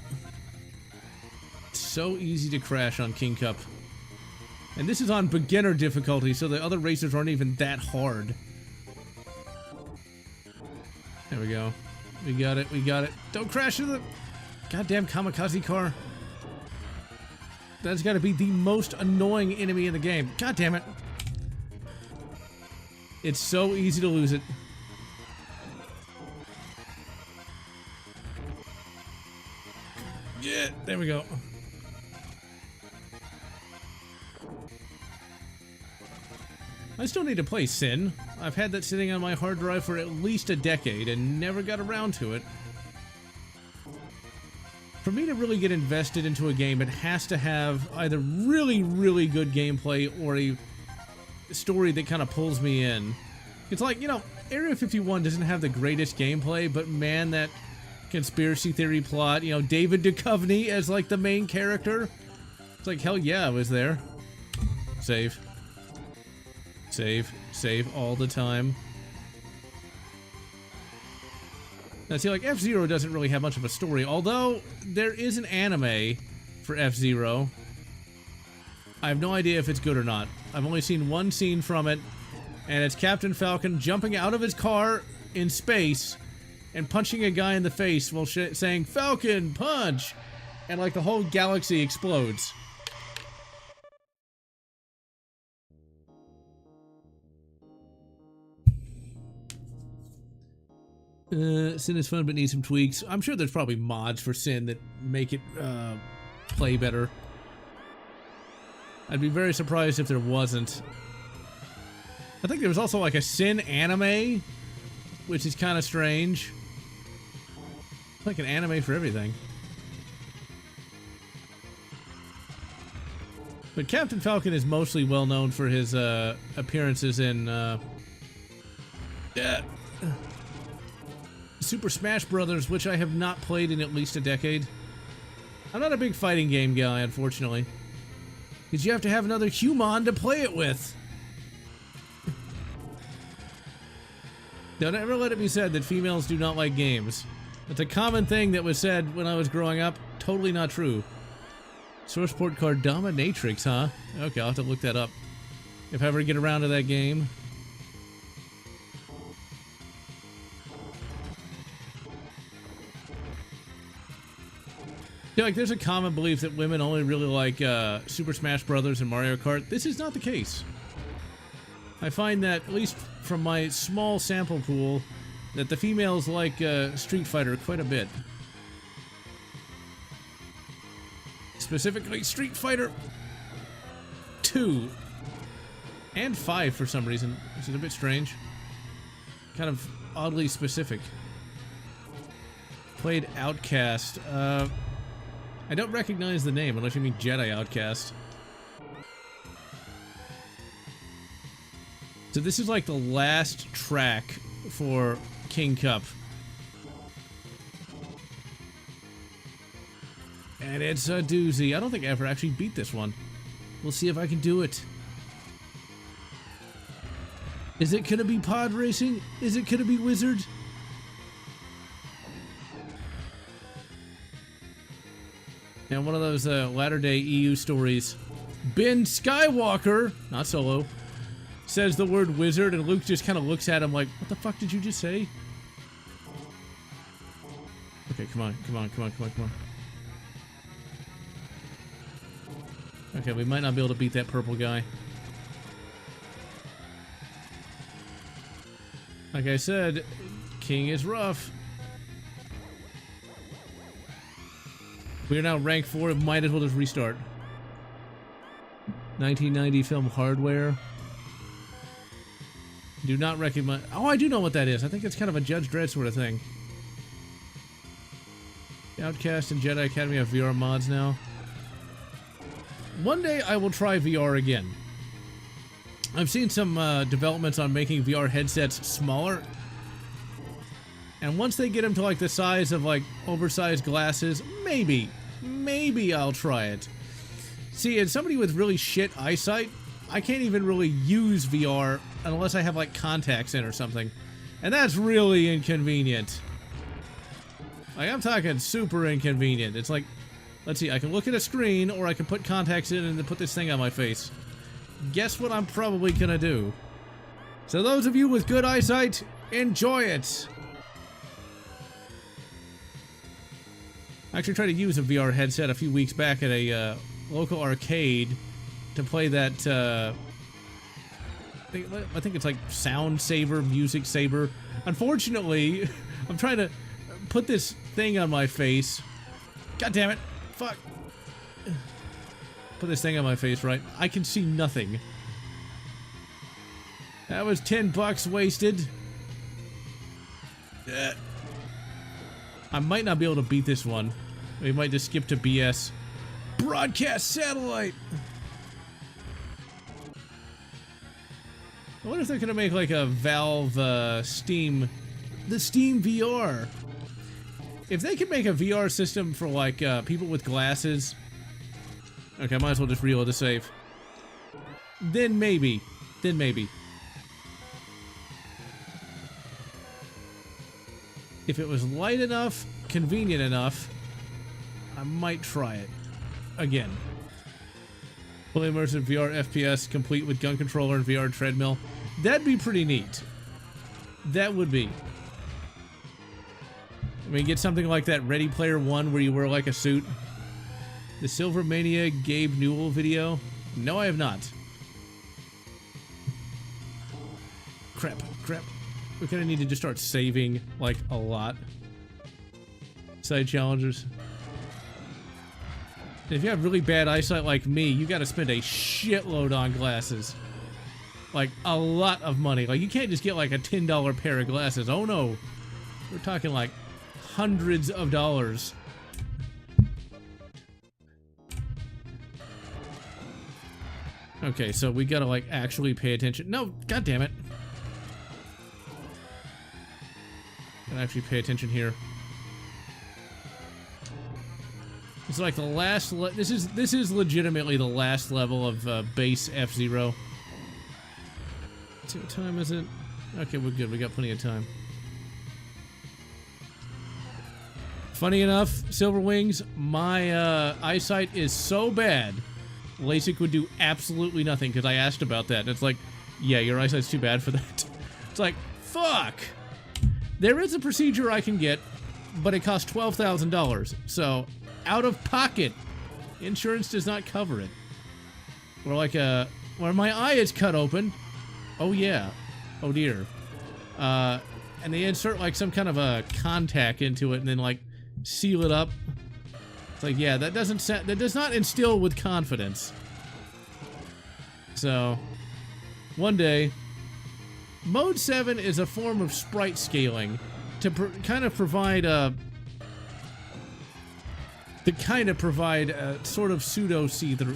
It's so easy to crash on King Cup. And this is on beginner difficulty, so the other racers aren't even that hard. There we go. We got it, we got it. Don't crash into the goddamn kamikaze car. That's gotta be the most annoying enemy in the game. God damn it. It's so easy to lose it. Yeah, there we go. I still need to play Sin. I've had that sitting on my hard drive for at least a decade and never got around to it. For me to really get invested into a game, it has to have either really, really good gameplay or a story that kind of pulls me in. It's like, you know, Area 51 doesn't have the greatest gameplay, but man, that conspiracy theory plot, you know, David Duchovny as like the main character. It's like, hell yeah, I was there. Save. Save. Save all the time. Now, see, like, F-Zero doesn't really have much of a story, although there is an anime for F-Zero. I have no idea if it's good or not. I've only seen one scene from it, and it's Captain Falcon jumping out of his car in space and punching a guy in the face while saying, "Falcon, punch!" And, like, the whole galaxy explodes. Sin is fun but needs some tweaks. I'm sure there's probably mods for Sin that make it play better. I'd be very surprised if there wasn't. I think there was also like a Sin anime, which is kind of strange. Like an anime for everything. But Captain Falcon is mostly well known for his appearances in Super Smash Brothers, which I have not played in at least a decade. I'm not a big fighting game guy, unfortunately. Because you have to have another human to play it with. Don't ever let it be said that females do not like games. That's a common thing that was said when I was growing up. Totally not true. Source port card Dominatrix, huh? Okay, I'll have to look that up if I ever get around to that game. Yeah, like, there's a common belief that women only really like Super Smash Brothers and Mario Kart. This is not the case. I find that, at least from my small sample pool, that the females like Street Fighter quite a bit. Specifically Street Fighter 2 and 5 for some reason, which is a bit strange. Kind of oddly specific. Played Outcast. I don't recognize the name unless you mean Jedi Outcast. So this is like the last track for King Cup. And it's a doozy. I don't think I ever actually beat this one. We'll see if I can do it. Is it gonna be pod racing? Is it gonna be Wizard? And one of those latter-day EU stories. Ben Skywalker, not Solo, says the word wizard, and Luke just kind of looks at him like, what the fuck did you just say? Okay, come on, come on, come on, come on, come on. Okay, we might not be able to beat that purple guy. Like I said, King is rough. We are now rank 4, might as well just restart. 1990 film Hardware. Do not recognize. Oh, I do know what that is. I think it's kind of a Judge Dredd sort of thing. Outcast and Jedi Academy have VR mods now. One day I will try VR again. I've seen some developments on making VR headsets smaller. And once they get them to like the size of like oversized glasses, maybe I'll try it. See, as somebody with really shit eyesight, I can't even really use VR unless I have like contacts in or something. And that's really inconvenient. Like, I'm talking super inconvenient. It's like, let's see, I can look at a screen or I can put contacts in and then put this thing on my face. Guess what I'm probably gonna do? So those of you with good eyesight, enjoy it! I actually tried to use a VR headset a few weeks back at a local arcade to play that, I think it's like Sound Saver, Music Saver. Unfortunately, I'm trying to put this thing on my face. God damn it. Fuck. Put this thing on my face, right? I can see nothing. That was $10 wasted. I might not be able to beat this one. We might just skip to BS. Broadcast satellite! I wonder if they're gonna make like a Valve Steam... The Steam VR. If they could make a VR system for like people with glasses... Okay, I might as well just reload the save. Then maybe. Then maybe. If it was light enough, convenient enough, I might try it. Again. Fully immersive VR FPS complete with gun controller and VR treadmill. That'd be pretty neat. That would be. I mean, get something like that Ready Player One where you wear like a suit. The Silvermania Gabe Newell video? No, I have not. Crap, crap. We're gonna need to just start saving, like, a lot. Side challengers. If you have really bad eyesight like me, you gotta spend a shitload on glasses. Like, a lot of money. Like, you can't just get, like, a $10 pair of glasses. Oh, no. We're talking, like, hundreds of dollars. Okay, so we gotta, like, actually pay attention. No, god damn it. Gotta actually pay attention here. It's like the last this is legitimately the last level of base F-Zero. What time is it? Okay, we're good. We got plenty of time. Funny enough, Silver Wings, my eyesight is so bad, LASIK would do absolutely nothing because I asked about that. And it's like, yeah, your eyesight's too bad for that. It's like, fuck! There is a procedure I can get, but it costs $12,000. So, out of pocket. Insurance does not cover it. Or like where my eye is cut open. Oh yeah. Oh dear. And they insert like some kind of a contact into it and then like seal it up. It's like, yeah, that does not instill with confidence. So, one day, Mode 7 is a form of sprite scaling to kind of provide a sort of pseudo pseudo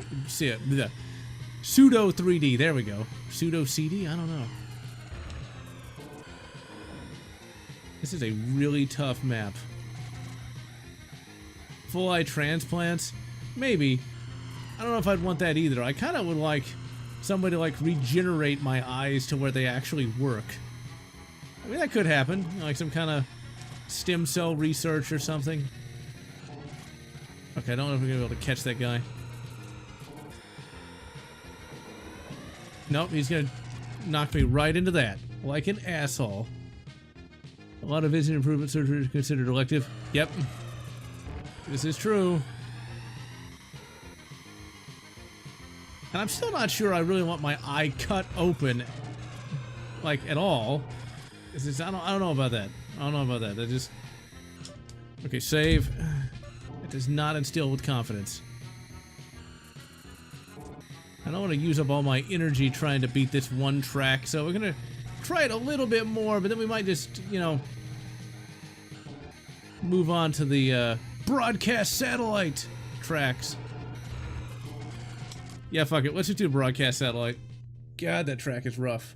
3D. There we go. Pseudo CD? I don't know. This is a really tough map. Full eye transplants? Maybe. I don't know if I'd want that either. I kind of would like somebody to like regenerate my eyes to where they actually work. I mean, that could happen. Like some kind of stem cell research or something. Okay, I don't know if we're gonna be able to catch that guy. Nope, he's gonna knock me right into that. Like an asshole. A lot of vision improvement surgery is considered elective. Yep. This is true. And I'm still not sure I really want my eye cut open, like, at all. I don't know about that. I don't know about that. That just... Okay, save. It does not instill with confidence. I don't want to use up all my energy trying to beat this one track, so we're gonna try it a little bit more, but then we might just, you know, move on to the broadcast satellite tracks. Yeah, fuck it. Let's just do broadcast satellite. God, that track is rough.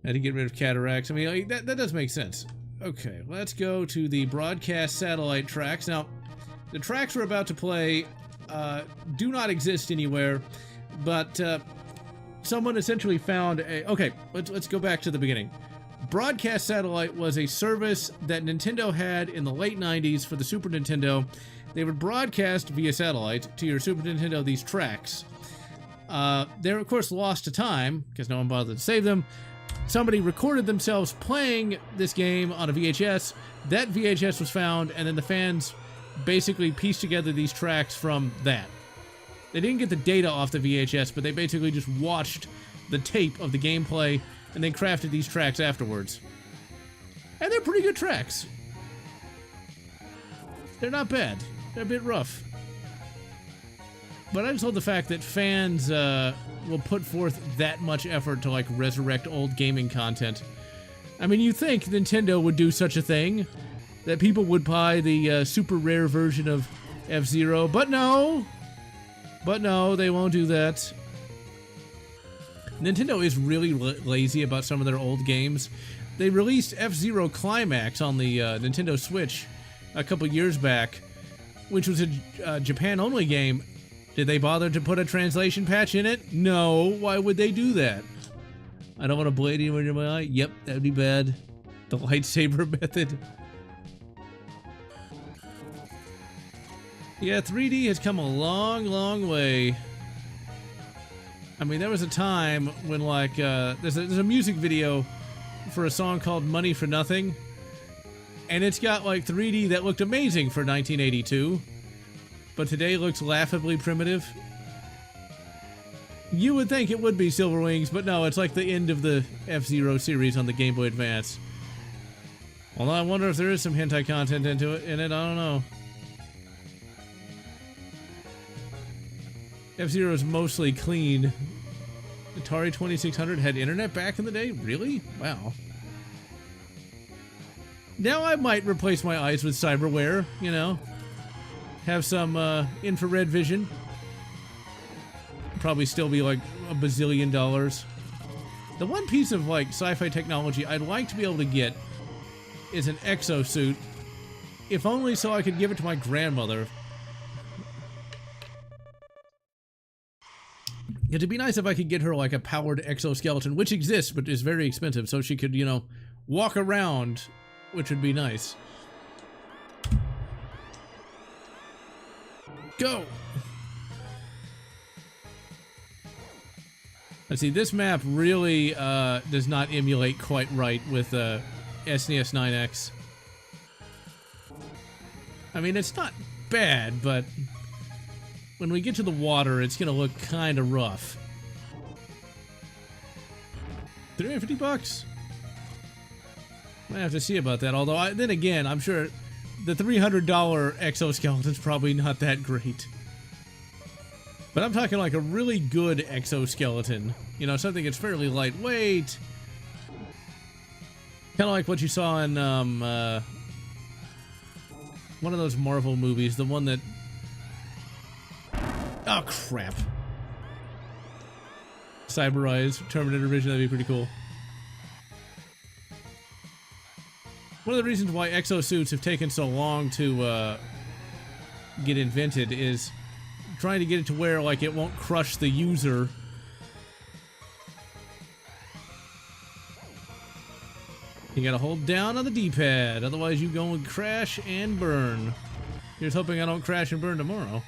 I had to get rid of cataracts. I mean, like, that does make sense. Okay, let's go to the broadcast satellite tracks. Now, the tracks we're about to play do not exist anywhere, but someone essentially found a... Okay, let's go back to the beginning. Broadcast Satellite was a service that Nintendo had in the late 90s for the Super Nintendo. They would broadcast via satellite to your Super Nintendo these tracks. They're, of course, lost to time, because no one bothered to save them. Somebody recorded themselves playing this game on a VHS. That VHS was found, and then the fans basically pieced together these tracks from that. They didn't get the data off the VHS, but they basically just watched the tape of the gameplay and then crafted these tracks afterwards. And they're pretty good tracks. They're not bad. They're a bit rough. But I just love the fact that fans will put forth that much effort to, like, resurrect old gaming content. I mean, you think Nintendo would do such a thing? That people would buy the super rare version of F-Zero, but no! But no, they won't do that. Nintendo is really lazy about some of their old games. They released F-Zero Climax on the Nintendo Switch a couple years back, which was a Japan-only game. Did they bother to put a translation patch in it? No. Why would they do that? I don't want to blade anyone in my eye. Yep, that would be bad. The lightsaber method. Yeah, 3D has come a long, long way. I mean, there was a time when, like, there's a music video for a song called Money for Nothing, and it's got, like, 3D that looked amazing for 1982, but today looks laughably primitive. You would think it would be Silver Wings, but no, it's like the end of the F-Zero series on the Game Boy Advance. Although I wonder if there is some hentai content in it, I don't know. F-Zero is mostly clean. Atari 2600 had internet back in the day? Really? Wow. Now I might replace my eyes with cyberware, you know. Have some infrared vision. Probably still be like $1 bazillion. The one piece of like sci-fi technology I'd like to be able to get is an exosuit. If only so I could give it to my grandmother. It'd be nice if I could get her like a powered exoskeleton, which exists but is very expensive, so she could, you know, walk around, which would be nice. Go! Let's see, this map really does not emulate quite right with SNES 9X. I mean, it's not bad, but when we get to the water, it's gonna look kind of rough. 350 bucks? Might have to see about that, although then again, I'm sure the $300 exoskeleton's probably not that great. But I'm talking like a really good exoskeleton. You know, something that's fairly lightweight. Kind of like what you saw in one of those Marvel movies, the one that... Oh, crap. Cyber Eyes, Terminator Vision, that'd be pretty cool. One of the reasons why exosuits have taken so long to get invented is trying to get it to where, like, it won't crush the user. You gotta hold down on the D-pad, otherwise you go and crash and burn. Here's hoping I don't crash and burn tomorrow.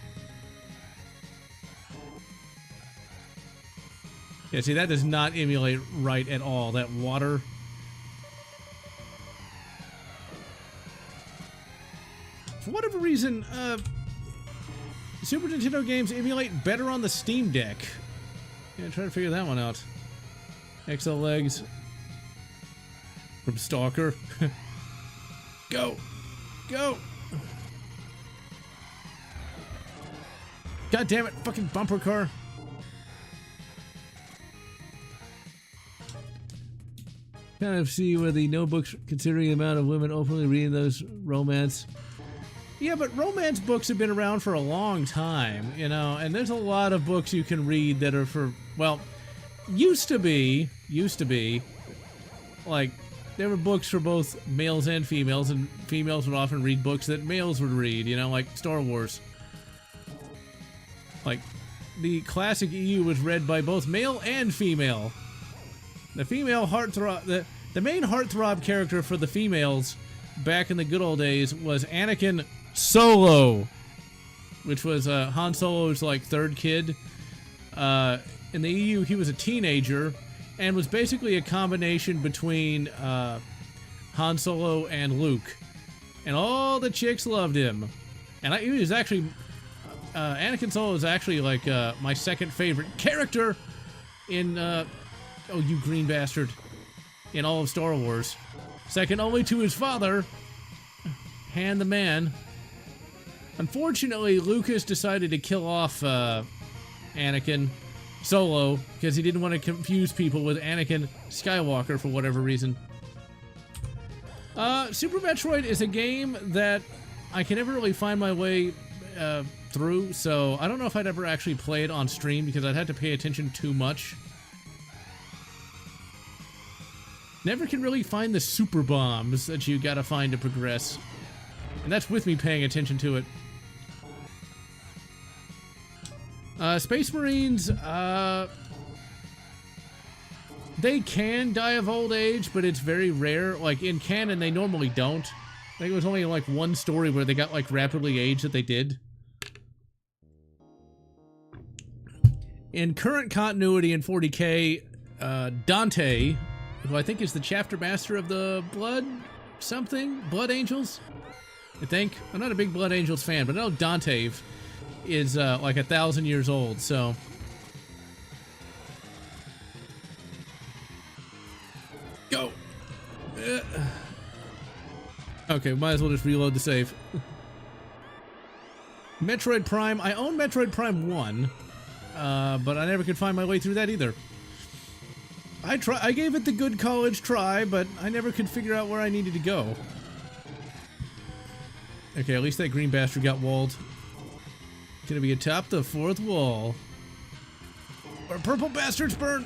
Yeah, see, that does not emulate right at all. That water. For whatever reason, Super Nintendo games emulate better on the Steam Deck. Yeah, try to figure that one out. Exo legs. From Stalker. Go! Go! God damn it, fucking bumper car. Kind of see where the notebooks, considering the amount of women openly reading those romance. Yeah, but romance books have been around for a long time, you know, and there's a lot of books you can read that are for, well, used to be, like, there were books for both males and females would often read books that males would read, you know, like Star Wars. Like, the classic EU was read by both male and female. The female heartthrob, the main heartthrob character for the females back in the good old days was Anakin Solo, which was Han Solo's like third kid. In the EU, he was a teenager and was basically a combination between Han Solo and Luke, and all the chicks loved him. And he was actually Anakin Solo is actually like my second favorite character in. Oh, you green bastard. In all of Star Wars. Second only to his father, Han the Man. Unfortunately, Lucas decided to kill off Anakin Solo because he didn't want to confuse people with Anakin Skywalker for whatever reason. Super Metroid is a game that I can never really find my way through, so I don't know if I'd ever actually play it on stream because I'd have to pay attention too much. Never can really find the super bombs that you gotta find to progress. And that's with me paying attention to it. Space Marines, they can die of old age, but it's very rare. Like, in canon, they normally don't. I think it was only, like, one story where they got, like, rapidly aged that they did. In current continuity in 40K, Dante, who I think is the chapter master of the Blood Angels, I think. I'm not a big Blood Angels fan, but I know Dante is like 1,000 years old, so. Go! Okay, might as well just reload the save. Metroid Prime, I own Metroid Prime 1, but I never could find my way through that either. I gave it the good college try, but I never could figure out where I needed to go. Okay, at least that green bastard got walled. Gonna be atop the fourth wall. Or purple bastards burn!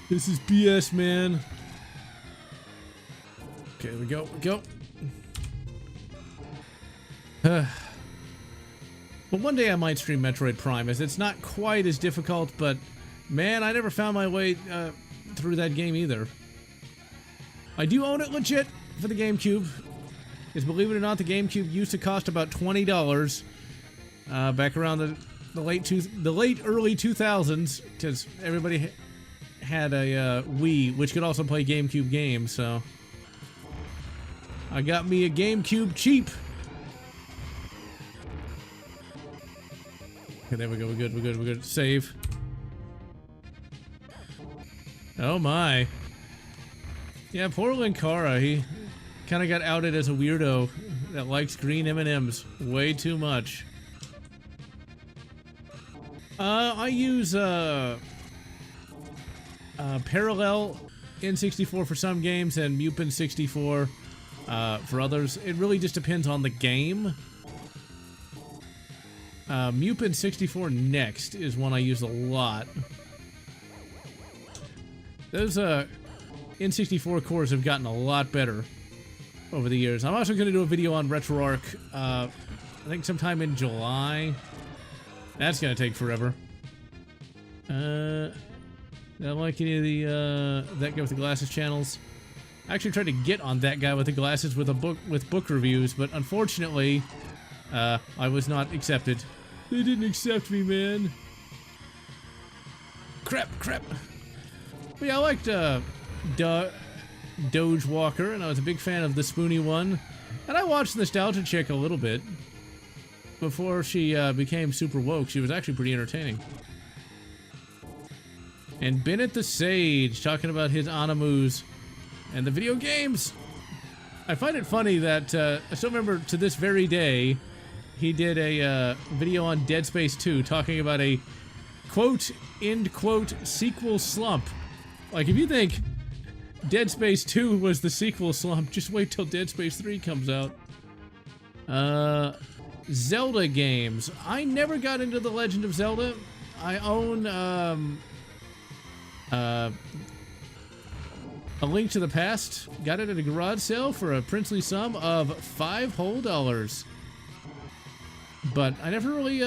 This is BS, man. Okay, we go. Well, one day I might stream Metroid Prime, as it's not quite as difficult, but man, I never found my way through that game either. I do own it legit for the GameCube, because believe it or not, the GameCube used to cost about $20 back around the late early 2000s, because everybody had a Wii, which could also play GameCube games, so I got me a GameCube cheap. Okay, there we go. We're good. Save. Oh my. Yeah, poor Linkara. He kind of got outed as a weirdo that likes green M&Ms way too much. I use Parallel N64 for some games and Mupen 64 for others. It really just depends on the game. Mupen 64 Next is one I use a lot. Those N64 cores have gotten a lot better over the years. I'm also going to do a video on RetroArch, I think sometime in July. That's going to take forever. I don't like any of the that guy with the glasses channels. I actually tried to get on that guy with the glasses with book reviews, but unfortunately, I was not accepted. They didn't accept me, man. Crap. But yeah, I liked Doge Walker, and I was a big fan of the Spoony one. And I watched Nostalgia Chick a little bit before she became super woke. She was actually pretty entertaining. And Bennett the Sage talking about his animus and the video games. I find it funny that I still remember to this very day he did a video on Dead Space 2 talking about a quote, end quote, sequel slump. Like, if you think Dead Space 2 was the sequel slump, just wait till Dead Space 3 comes out. Zelda games. I never got into The Legend of Zelda. I own A Link to the Past. Got it at a garage sale for a princely sum of $5 whole. But I never really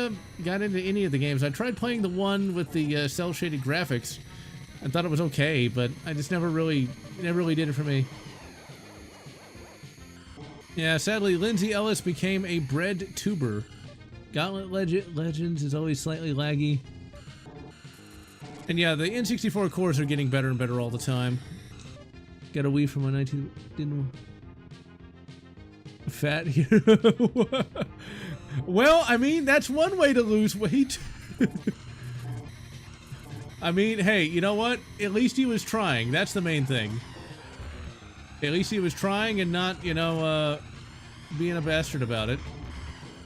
got into any of the games. I tried playing the one with the cel-shaded graphics. I thought it was okay, but I just never really did it for me. Yeah, sadly, Lindsay Ellis became a bread tuber. Gauntlet Legends is always slightly laggy. And yeah, the N64 cores are getting better and better all the time. Got a Wii from my 19... Didn't... Fat hero. Well, I mean, that's one way to lose weight. I mean, hey, you know what? At least he was trying. That's the main thing. At least he was trying and not, you know, being a bastard about it.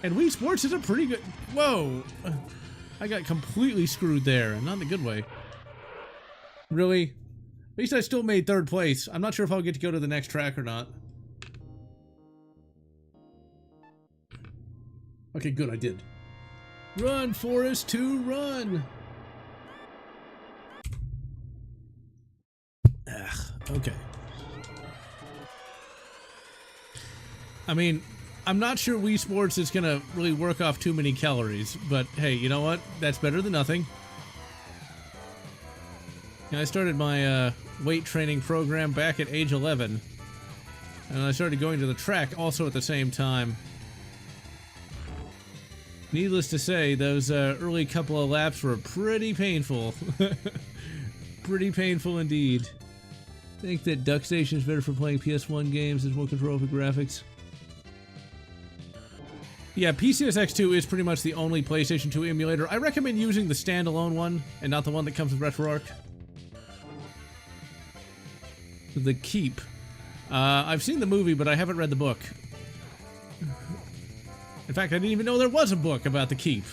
And Wii Sports is a pretty good... Whoa! I got completely screwed there, and not in a good way. Really? At least I still made 3rd place. I'm not sure if I'll get to go to the next track or not. Okay, good, I did. Run, Forrest 2, run! Ugh, okay. I mean, I'm not sure Wii Sports is gonna really work off too many calories, but hey, you know what? That's better than nothing. And I started my weight training program back at age 11. And I started going to the track also at the same time. Needless to say, those early couple of laps were pretty painful. Pretty painful indeed. I think that DuckStation is better for playing PS1 games. There's more control for graphics. Yeah, PCSX2 is pretty much the only PlayStation 2 emulator. I recommend using the standalone one and not the one that comes with RetroArch. The Keep. I've seen the movie, but I haven't read the book. In fact, I didn't even know there was a book about The Keep.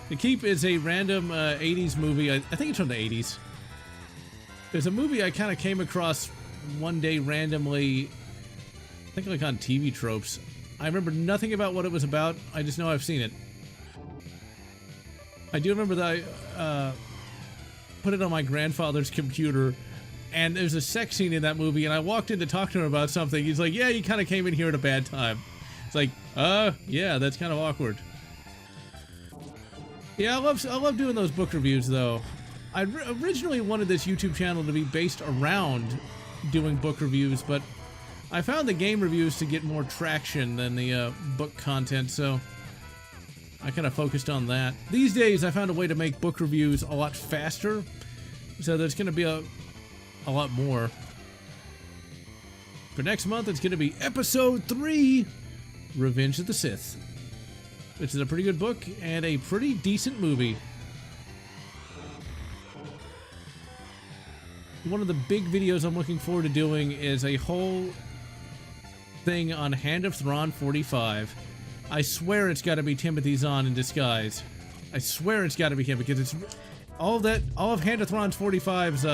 The Keep is a random 80s movie. I think it's from the 80s. There's a movie I kind of came across one day randomly, I think like on TV Tropes. I remember nothing about what it was about. I just know I've seen it. I do remember that I put it on my grandfather's computer, and there's a sex scene in that movie, and I walked in to talk to him about something. He's like, yeah, you kind of came in here at a bad time. It's like, yeah, that's kind of awkward. Yeah, I love doing those book reviews, though. I originally wanted this YouTube channel to be based around doing book reviews, but I found the game reviews to get more traction than the book content, so I kind of focused on that. These days, I found a way to make book reviews a lot faster, so there's going to be a lot more. For next month, it's going to be Episode 3, Revenge of the Sith, which is a pretty good book and a pretty decent movie. one of the big videos I'm looking forward to doing is a whole thing on Hand of Thrawn 45. I swear it's got to be Timothy Zahn in disguise. I swear it's got to be him, because it's all of Hand of Thrawn 45's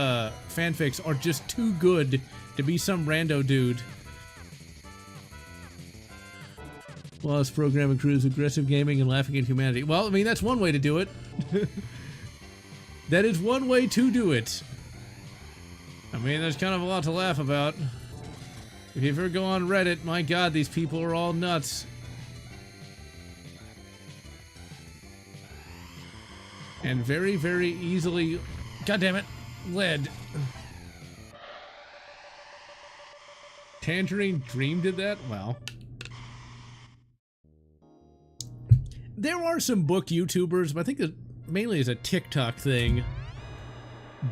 fanfics are just too good to be some rando dude. Lost programming crews, aggressive gaming, and laughing at humanity. Well, I mean, that's one way to do it. That is one way to do it. I mean, there's kind of a lot to laugh about. If you ever go on Reddit, my god, these people are all nuts. And very, very easily... God damn it. Lead. Tangerine Dream did that? Wow. There are some book YouTubers, but I think it mainly is a TikTok thing.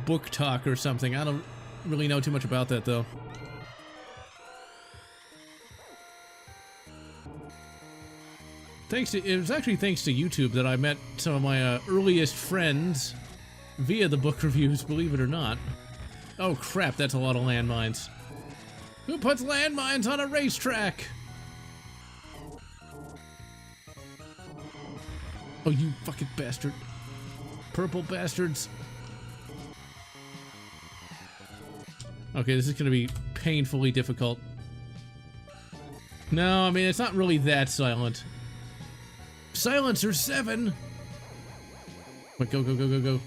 Book Talk or something. I don't really know too much about that, though. It was actually thanks to YouTube that I met some of my earliest friends via the book reviews, believe it or not. Oh crap, that's a lot of landmines. Who puts landmines on a racetrack? Oh, you fucking bastard. Purple bastards. Okay, this is gonna be painfully difficult. No, I mean, it's not really that silent. Silencer 7! But go, go, go, go, go.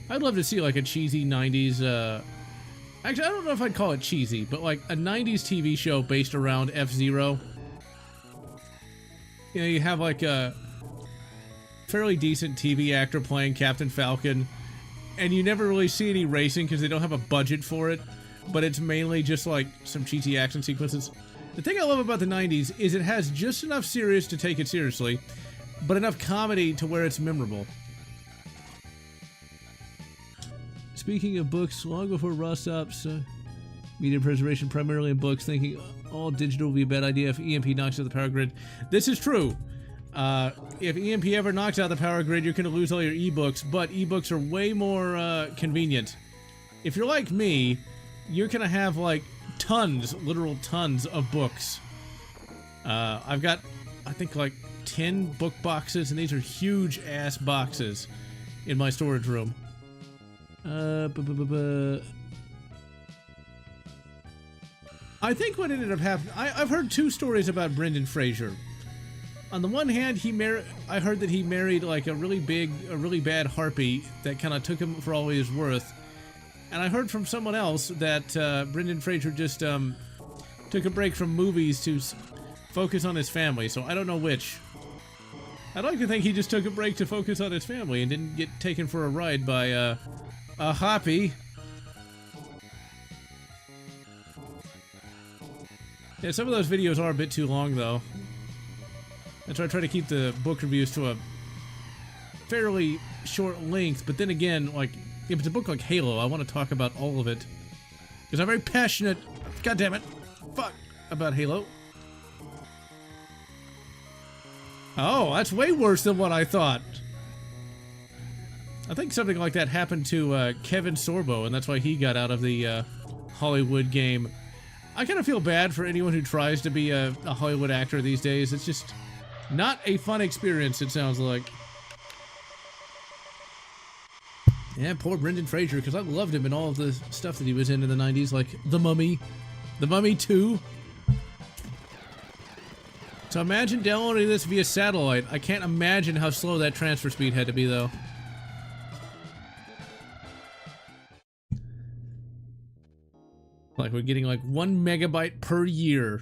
I'd love to see like a cheesy 90s, actually, I don't know if I'd call it cheesy, but like a 90s TV show based around F-Zero. You know, you have like a fairly decent TV actor playing Captain Falcon, and you never really see any racing because they don't have a budget for it, but it's mainly just like some cheesy action sequences. The thing I love about the 90s is it has just enough serious to take it seriously, but enough comedy to where it's memorable. Speaking of books, long before Rostopp's media preservation primarily in books, thinking all digital would be a bad idea if EMP knocks out the power grid. This is true. If EMP ever knocks out the power grid, you're going to lose all your ebooks, but ebooks are way more convenient. If you're like me, you're going to have like tons, literal tons of books. I've got, I think, like 10 book boxes, and these are huge ass boxes in my storage room. I think what ended up happening, I've heard two stories about Brendan Fraser. On the one hand, I heard that he married like a really bad harpy that kind of took him for all he was worth. And I heard from someone else that Brendan Fraser just took a break from movies to focus on his family, so I don't know which. I'd like to think he just took a break to focus on his family and didn't get taken for a ride by a harpy. Yeah, some of those videos are a bit too long, though. That's why I try to keep the book reviews to a fairly short length, but then again, like, if it's a book like Halo, I want to talk about all of it. Because I'm very passionate, goddammit, fuck, about Halo. Oh, that's way worse than what I thought. I think something like that happened to Kevin Sorbo, and that's why he got out of the Hollywood game. I kind of feel bad for anyone who tries to be a Hollywood actor these days. It's just not a fun experience, it sounds like. Yeah, poor Brendan Fraser, because I loved him in all of the stuff that he was in the 90s, like The Mummy, The Mummy 2. So imagine downloading this via satellite. I can't imagine how slow that transfer speed had to be, though. Like, we're getting like 1 megabyte per year.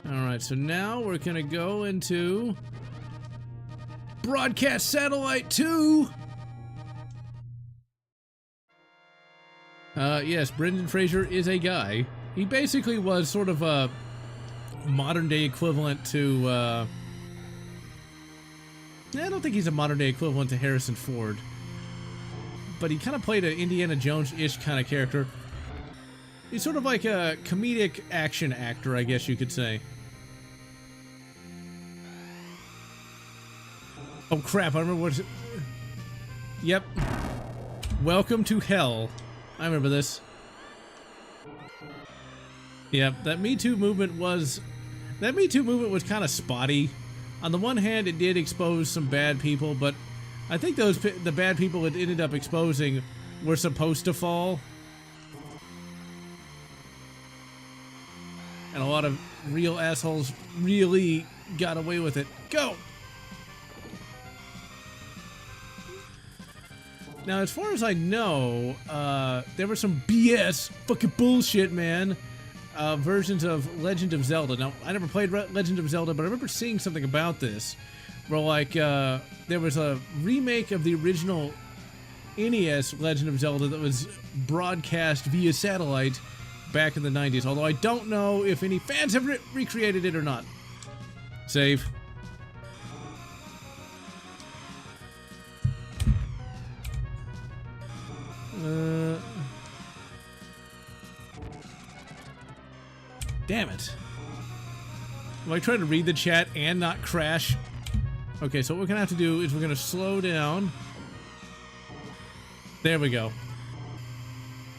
Alright, so now we're gonna go into Broadcast Satellite 2! Yes, Brendan Fraser is a guy. He basically was sort of a modern-day equivalent to, I don't think he's a modern-day equivalent to Harrison Ford. But he kind of played an Indiana Jones-ish kind of character. He's sort of like a comedic action actor, I guess you could say. Oh crap, I remember what... Yep. Welcome to Hell. I remember this. Yeah, that Me Too movement was kind of spotty. On the one hand, it did expose some bad people, but I think the bad people it ended up exposing were supposed to fall. And a lot of real assholes really got away with it. Go! Now, as far as I know, there were some BS, fucking bullshit, man, versions of Legend of Zelda. Now, I never played Legend of Zelda, but I remember seeing something about this, where, like, there was a remake of the original NES Legend of Zelda that was broadcast via satellite back in the 90s, although I don't know if any fans have recreated it or not. Save. Damn it. Am I trying to read the chat and not crash? Okay, so what we're gonna have to do is we're gonna slow down. There we go.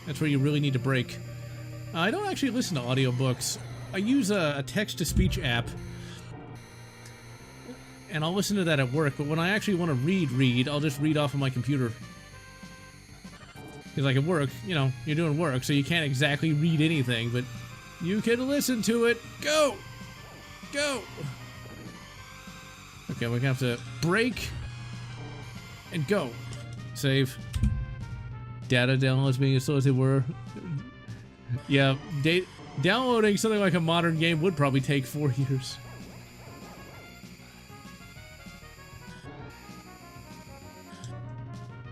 That's where you really need to brake. I don't actually listen to audiobooks. I use a text-to-speech app. And I'll listen to that at work, but when I actually want to read, I'll just read off of my computer. Because like at work, you know, you're doing work, so you can't exactly read anything, but you can listen to it. Go! Go! Okay, we're gonna have to brake and go. Save. Data downloads being as slow as they were. Yeah, downloading something like a modern game would probably take 4 years.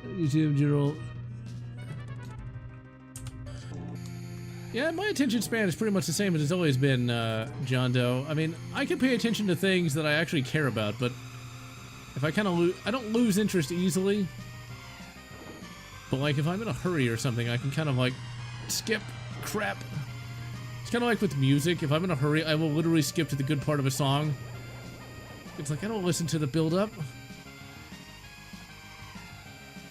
YouTube general. Yeah, my attention span is pretty much the same as it's always been, John Doe. I mean, I can pay attention to things that I actually care about, but if I kind of I don't lose interest easily. But like if I'm in a hurry or something, I can kind of like skip crap. It's kind of like with music. If I'm in a hurry, I will literally skip to the good part of a song. It's like I don't listen to the build-up.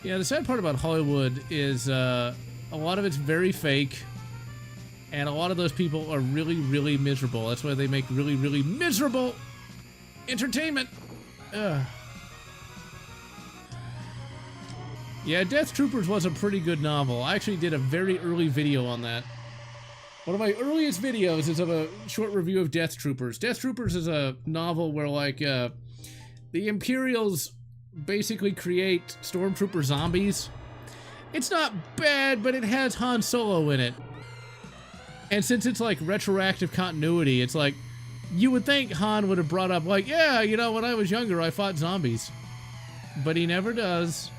Yeah, the sad part about Hollywood is a lot of it's very fake. And a lot of those people are really, really miserable. That's why they make really, really miserable entertainment. Ugh. Yeah, Death Troopers was a pretty good novel. I actually did a very early video on that. One of my earliest videos is of a short review of Death Troopers. Death Troopers is a novel where, like, the Imperials basically create Stormtrooper zombies. It's not bad, but it has Han Solo in it. And since it's like retroactive continuity, it's like, you would think Han would have brought up like, yeah, you know, when I was younger, I fought zombies. But he never does.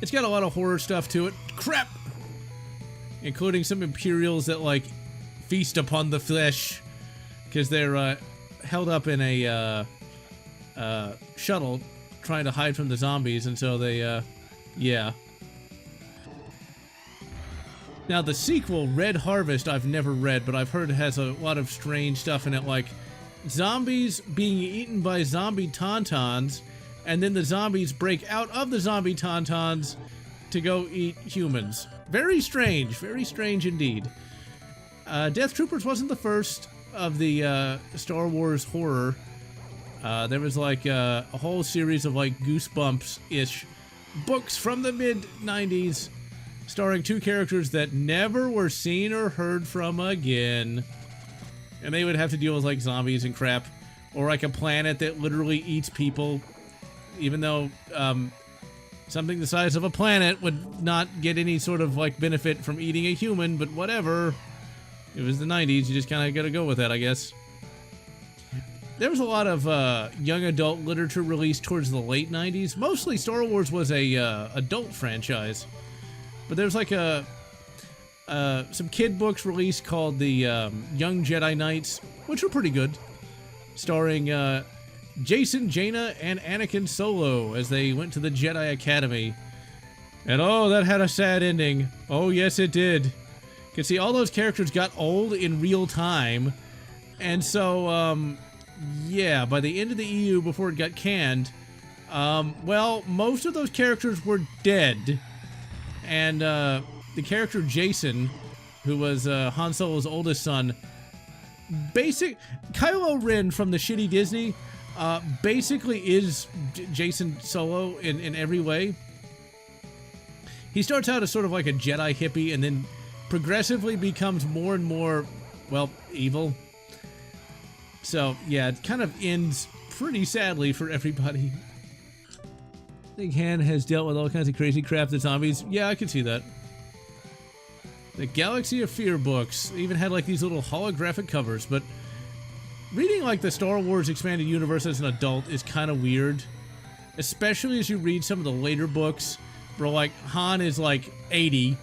It's got a lot of horror stuff to it. Crap! Including some Imperials that like feast upon the flesh. Because they're held up in a shuttle trying to hide from the zombies. And so they, yeah. Now, the sequel, Red Harvest, I've never read, but I've heard it has a lot of strange stuff in it, like zombies being eaten by zombie tauntauns, and then the zombies break out of the zombie tauntauns to go eat humans. Very strange indeed. Death Troopers wasn't the first of the Star Wars horror. There was like a whole series of like Goosebumps-ish books from the mid-90s starring two characters that never were seen or heard from again. And they would have to deal with like zombies and crap. Or like a planet that literally eats people. Even though something the size of a planet would not get any sort of like benefit from eating a human, but whatever. It was the 90s, you just kind of gotta go with that, I guess. There was a lot of young adult literature released towards the late 90s. Mostly Star Wars was a adult franchise. But there's like some kid books released called the Young Jedi Knights, which were pretty good. Starring Jason, Jaina, and Anakin Solo as they went to the Jedi Academy. And oh, that had a sad ending. Oh, yes, it did. You can see all those characters got old in real time. And so, yeah, by the end of the EU, before it got canned, Well, most of those characters were dead. And, the character Jason, who was, Han Solo's oldest son, Kylo Ren from the shitty Disney, basically is Jason Solo in every way. He starts out as sort of like a Jedi hippie and then progressively becomes more and more, well, evil. So, yeah, it kind of ends pretty sadly for everybody. I think Han has dealt with all kinds of crazy crap to zombies. Yeah, I can see that. The Galaxy of Fear books even had like these little holographic covers, but reading like the Star Wars Expanded Universe as an adult is kind of weird. Especially as you read some of the later books where like Han is like 80.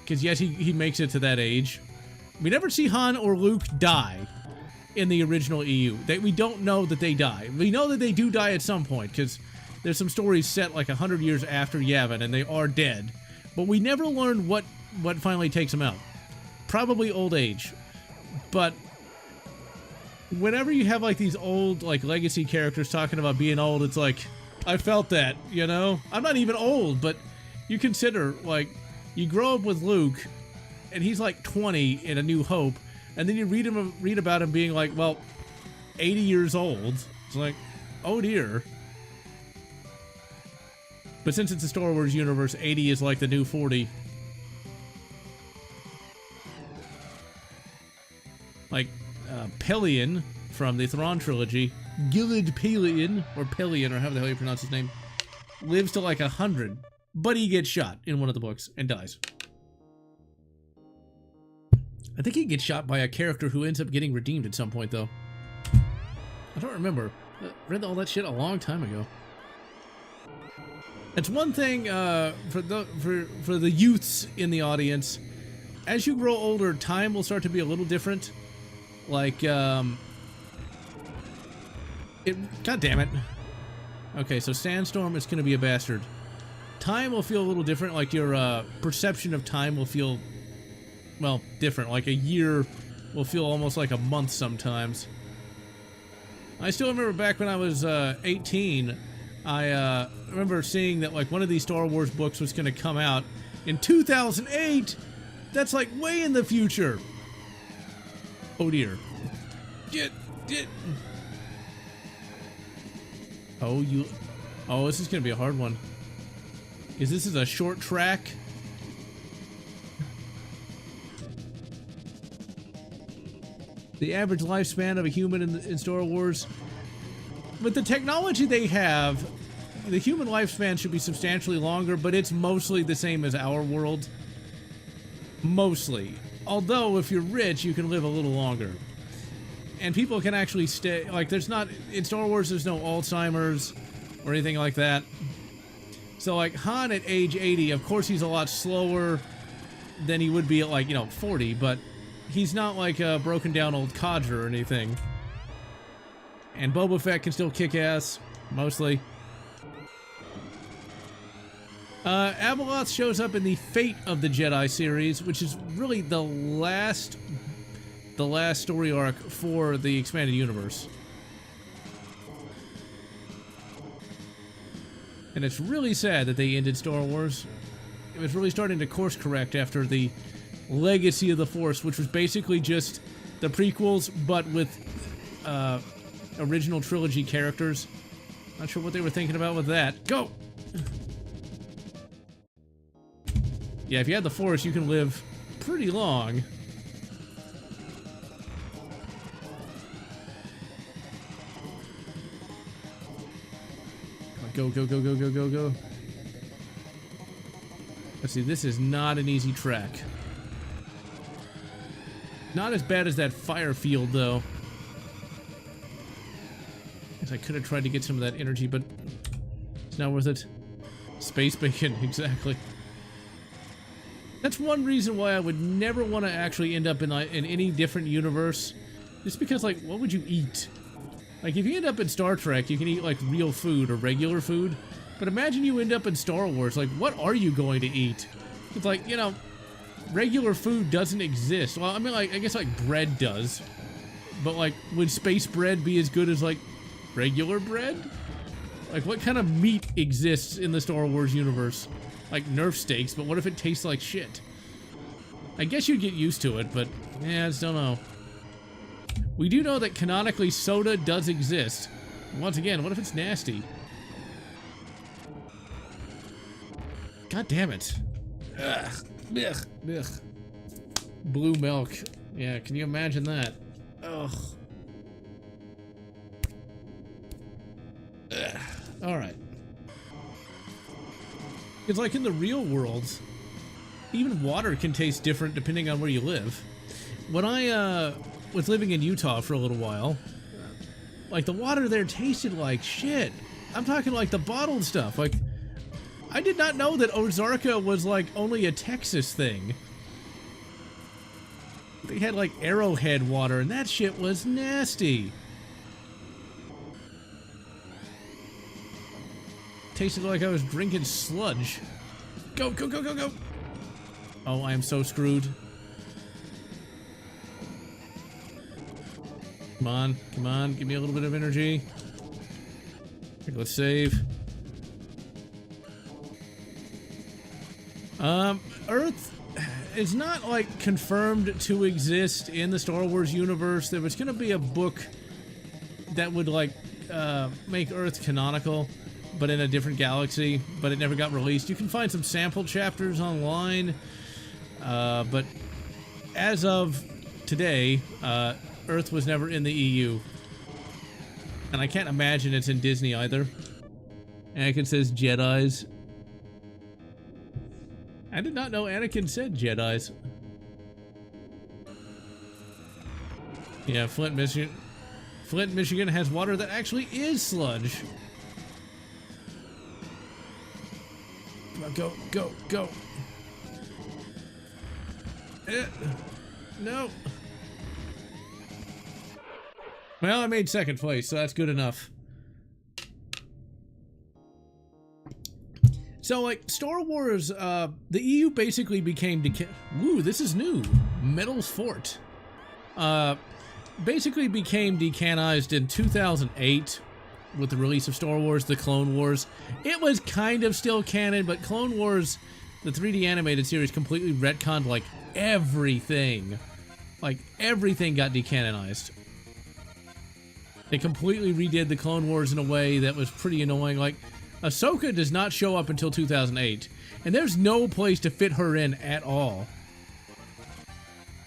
Because yes, he makes it to that age. We never see Han or Luke die in the original EU. We don't know that they die. We know that they do die at some point because there's some stories set like 100 years after Yavin and they are dead. But we never learn what finally takes them out. Probably old age. But whenever you have like these old like legacy characters talking about being old, it's like, I felt that, you know? I'm not even old, but you consider like you grow up with Luke and he's like 20 in A New Hope, and then you read about him being like, well, 80 years old. It's like, oh dear. But since it's a Star Wars universe, 80 is like the new 40. Like, Pelion from the Thrawn trilogy, Gilad Pelion, or Pelion, or however the hell you pronounce his name, lives to like 100, but he gets shot in one of the books and dies. I think he gets shot by a character who ends up getting redeemed at some point, though. I don't remember. I read all that shit a long time ago. It's one thing for the youths in the audience. As you grow older, time will start to be a little different. Like, God damn it. Okay, so Sandstorm is going to be a bastard. Time will feel a little different. Like, your perception of time will feel, well, different. Like, a year will feel almost like a month sometimes. I still remember back when I was 18, I remember seeing that, like, one of these Star Wars books was going to come out in 2008. That's, like, way in the future. Oh, dear. Oh, this is going to be a hard one. This is a short track. The average lifespan of a human in Star Wars. With the technology they have, the human lifespan should be substantially longer, but it's mostly the same as our world. Mostly. Although, if you're rich, you can live a little longer. And people can actually stay, like, there's not, in Star Wars, there's no Alzheimer's or anything like that. So, like, Han at age 80, of course he's a lot slower than he would be at, like, you know, 40, but he's not like a broken down old codger or anything. And Boba Fett can still kick ass, mostly. Abeloth shows up in the Fate of the Jedi series, which is really the last story arc for the expanded universe. And it's really sad that they ended Star Wars. It was really starting to course correct after the Legacy of the Force, which was basically just the prequels, but with original trilogy characters. Not sure what they were thinking about with that. Go! Yeah, if you have the Force, you can live pretty long. Go, go, go, go, go, go, go. Let's see, this is not an easy track. Not as bad as that fire field, though. Guess I could have tried to get some of that energy, but it's not worth it. Space bacon, exactly. That's one reason why I would never want to actually end up in any different universe. Just because, like, what would you eat? Like, if you end up in Star Trek, you can eat, like, real food or regular food. But imagine you end up in Star Wars. Like, what are you going to eat? It's like, you know, regular food doesn't exist. Well, I mean, like, I guess, like, bread does. But, like, would space bread be as good as, like, regular bread? Like, what kind of meat exists in the Star Wars universe? Like Nerf steaks, but what if it tastes like shit? I guess you'd get used to it, but yeah, I just don't know. We do know that canonically soda does exist. Once again, what if it's nasty? God damn it. Ugh. Ugh. Ugh. Blue milk. Yeah, can you imagine that? Ugh. Ugh. Alright. It's like in the real world, even water can taste different depending on where you live. When I was living in Utah for a little while, like the water there tasted like shit. I'm talking like the bottled stuff. Like, I did not know that Ozarka was like only a Texas thing. They had like Arrowhead water and that shit was nasty. Tasted like I was drinking sludge. Go, go, go, go, go. Oh, I am so screwed. Come on, come on, give me a little bit of energy. Here, let's save. Earth is not like confirmed to exist in the Star Wars universe. There was gonna be a book that would like make Earth canonical, but in a different galaxy, but it never got released. You can find some sample chapters online, but as of today, Earth was never in the EU. And I can't imagine it's in Disney either. Anakin says Jedis. I did not know Anakin said Jedis. Yeah, Flint, Michigan. Flint, Michigan has water that actually is sludge. Come on, go, go, go. No. Well, I made second place, so that's good enough. So, like, Star Wars, the EU basically became Ooh, this is new. Metal's Fort. Basically became decanonized in 2008 with the release of Star Wars: The Clone Wars. It was kind of still canon, but Clone Wars, the 3D animated series, completely retconned, like, everything. Like, everything got decanonized. They completely redid the Clone Wars in a way that was pretty annoying. Like, Ahsoka does not show up until 2008, and there's no place to fit her in at all.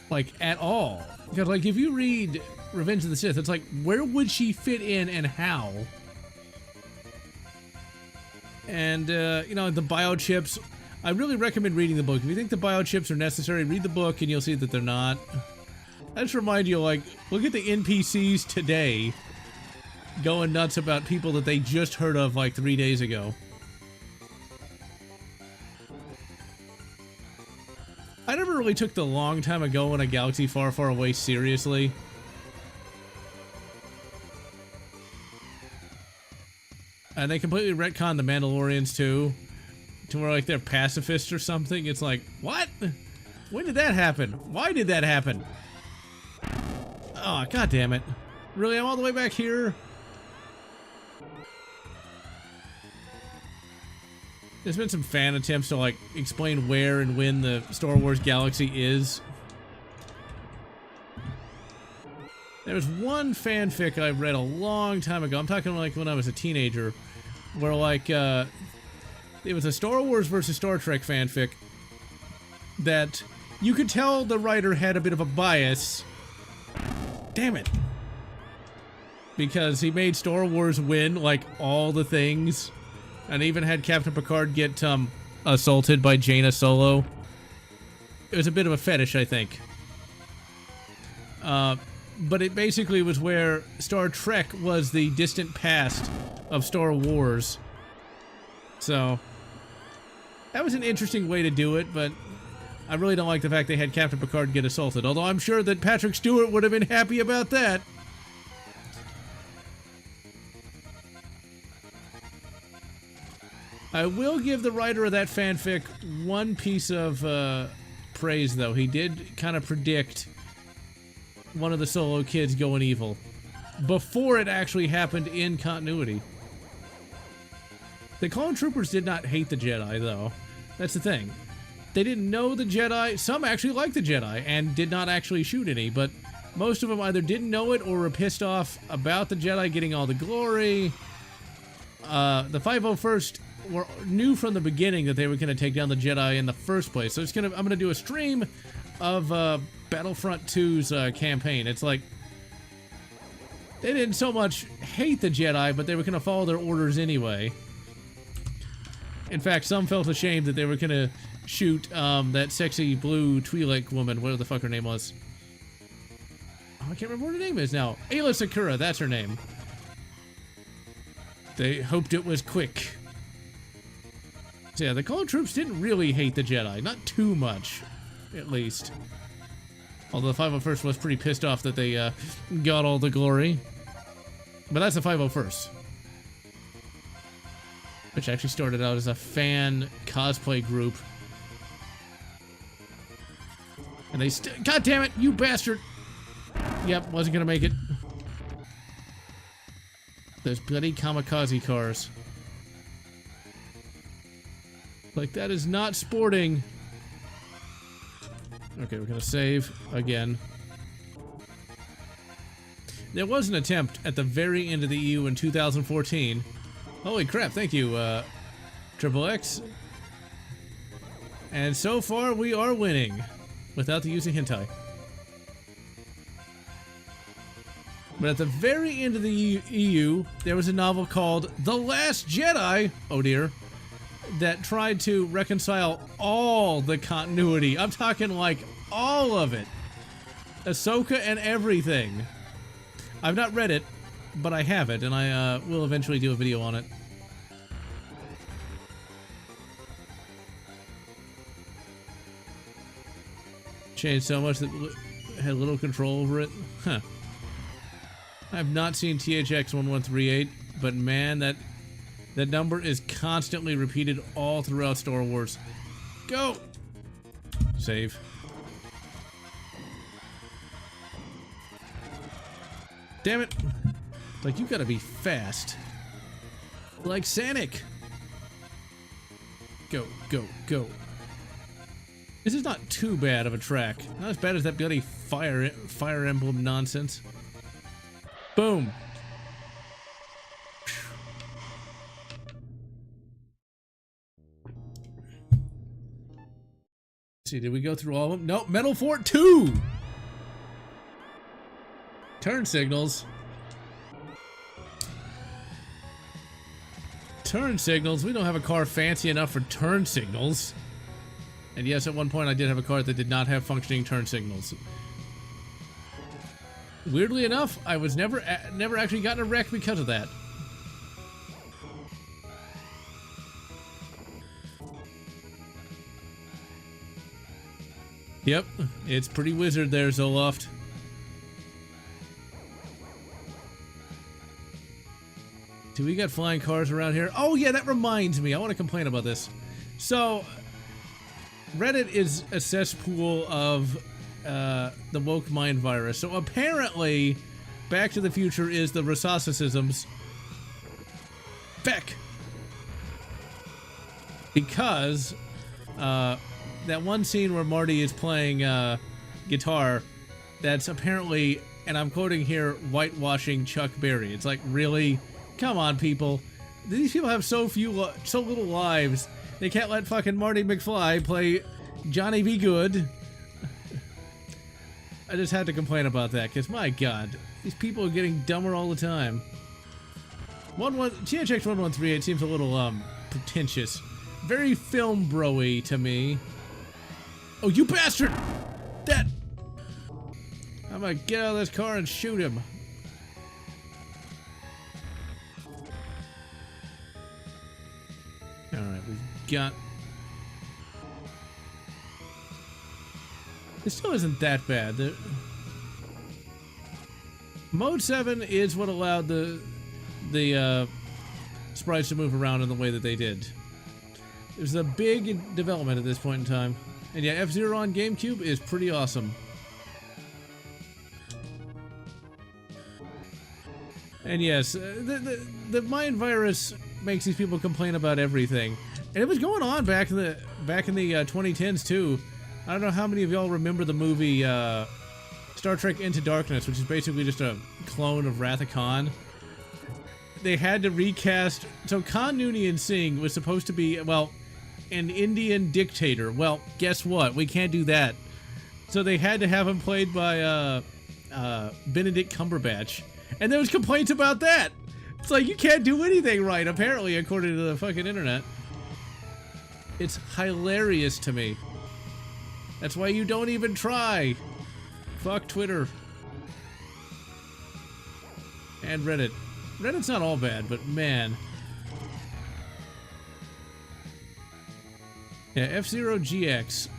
Like, at all. Because, like, if you read Revenge of the Sith, it's like, where would she fit in and how? And, you know, the biochips, I really recommend reading the book. If you think the biochips are necessary, read the book and you'll see that they're not. I just remind you, like, look at the NPCs today going nuts about people that they just heard of like 3 days ago. I never really took the long time ago in a galaxy far, far away seriously. And they completely retconned the Mandalorians too, to where like they're pacifists or something. It's like, what? When did that happen? Why did that happen? Oh, god damn it. Really, I'm all the way back here? There's been some fan attempts to, like, explain where and when the Star Wars galaxy is. There was one fanfic I read a long time ago. I'm talking, like, when I was a teenager. Where, like, it was a Star Wars versus Star Trek fanfic. That you could tell the writer had a bit of a bias. Damn it. Because he made Star Wars win, like, all the things. And even had Captain Picard get, assaulted by Jaina Solo. It was a bit of a fetish, I think. But it basically was where Star Trek was the distant past of Star Wars. So, that was an interesting way to do it, but I really don't like the fact they had Captain Picard get assaulted. Although I'm sure that Patrick Stewart would have been happy about that. I will give the writer of that fanfic one piece of praise, though. He did kind of predict one of the Solo kids going evil before it actually happened in continuity. The clone troopers did not hate the Jedi, though. That's the thing. They didn't know the Jedi. Some actually liked the Jedi and did not actually shoot any, but most of them either didn't know it or were pissed off about the Jedi getting all the glory. The 501st knew from the beginning that they were going to take down the Jedi in the first place. So I'm going to do a stream of Battlefront 2's campaign. It's like they didn't so much hate the Jedi, but they were going to follow their orders anyway. In fact, some felt ashamed that they were going to shoot that sexy blue Twi'lek woman, whatever the fuck her name was. Oh, I can't remember what her name is now. Ayla Secura, that's her name. They hoped it was quick. So yeah, the clone troops didn't really hate the Jedi. Not too much, at least. Although the 501st was pretty pissed off that they got all the glory. But that's the 501st. Which actually started out as a fan cosplay group. And they God damn it, you bastard! Yep, wasn't gonna make it. Those bloody kamikaze cars. Like, that is not sporting. Okay, we're gonna save again. There was an attempt at the very end of the EU in 2014. Holy crap, thank you, Triple X. And so far, we are winning. Without the use of hentai. But at the very end of the EU, there was a novel called The Last Jedi, oh dear, that tried to reconcile all the continuity. I'm talking like all of it. Ahsoka and everything. I've not read it, but I have it, and I will eventually do a video on it. Changed so much that had little control over it. Huh. I've not seen THX 1138, but man, that number is constantly repeated all throughout Star Wars. Go! Save. Damn it! Like, you gotta be fast. Like Sanic! Go, go, go. This is not too bad of a track. Not as bad as that bloody Fire Emblem nonsense. Boom. Let's see, did we go through all of them? Nope, Metal Fort 2! Turn signals. Turn signals? We don't have a car fancy enough for turn signals. And yes, at one point I did have a car that did not have functioning turn signals. Weirdly enough, I was never actually gotten a wreck because of that. Yep, it's pretty wizard there, Zoloft. Do we got flying cars around here? Oh yeah, that reminds me. I want to complain about this. So, Reddit is a cesspool of the woke mind virus. So apparently, Back to the Future is the Resuscitism's Beck. Because that one scene where Marty is playing guitar, that's apparently, and I'm quoting here, whitewashing Chuck Berry. It's like, really? Come on, people. These people have so little lives. They can't let fucking Marty McFly play Johnny Be Good. I just had to complain about that, because my god, these people are getting dumber all the time. THX 1138 seems a little, pretentious. Very film bro-y to me. Oh, you bastard! That! I'm gonna get out of this car and shoot him. Alright, we've got... It still isn't that bad. Mode 7 is what allowed the sprites to move around in the way that they did. It was a big development at this point in time. And yeah, F-Zero on GameCube is pretty awesome. And yes, the mind virus makes these people complain about everything. And it was going on back in the 2010s too. I don't know how many of y'all remember the movie Star Trek Into Darkness, which is basically just a clone of Wrath of Khan. They had to recast. So Khan Noonien Singh was supposed to be, well, an Indian dictator. Well, guess what? We can't do that. So they had to have him played by Benedict Cumberbatch. And there was complaints about that. It's like, you can't do anything right, apparently, according to the fucking internet. It's hilarious to me. That's why you don't even try. Fuck Twitter. And Reddit. Reddit's not all bad, but man. Yeah, F-Zero GX.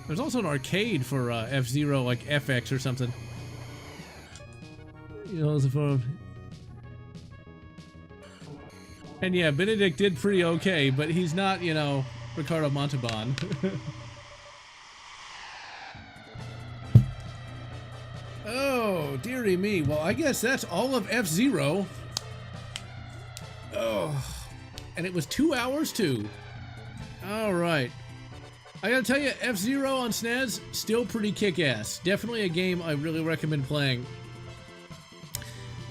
There's also an arcade for F-Zero, like FX or something. You know, for... And yeah, Benedict did pretty okay, but he's not, you know, Ricardo Montalban. Oh, dearie me. Well, I guess that's all of F-Zero. Oh, and it was 2 hours too. All right. I gotta tell you, F-Zero on SNES, still pretty kick-ass. Definitely a game I really recommend playing.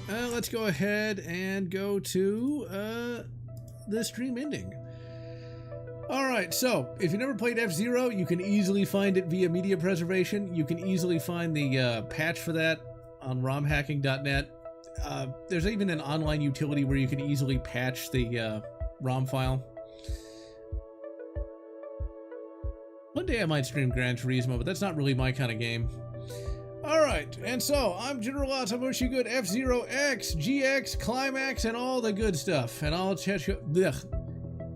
Let's go ahead and go to the stream ending. Alright, so if you never played F-Zero, you can easily find it via media preservation. You can easily find the patch for that on romhacking.net. There's even an online utility where you can easily patch the ROM file. One day I might stream Gran Turismo, but that's not really my kind of game. Alright, and so, I'm General Lotz. I wish you good F-Zero X, GX, Climax, and all the good stuff. And I'll chat you... Blech,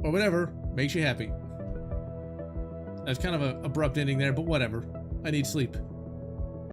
or whatever makes you happy. That's kind of an abrupt ending there, but whatever. I need sleep.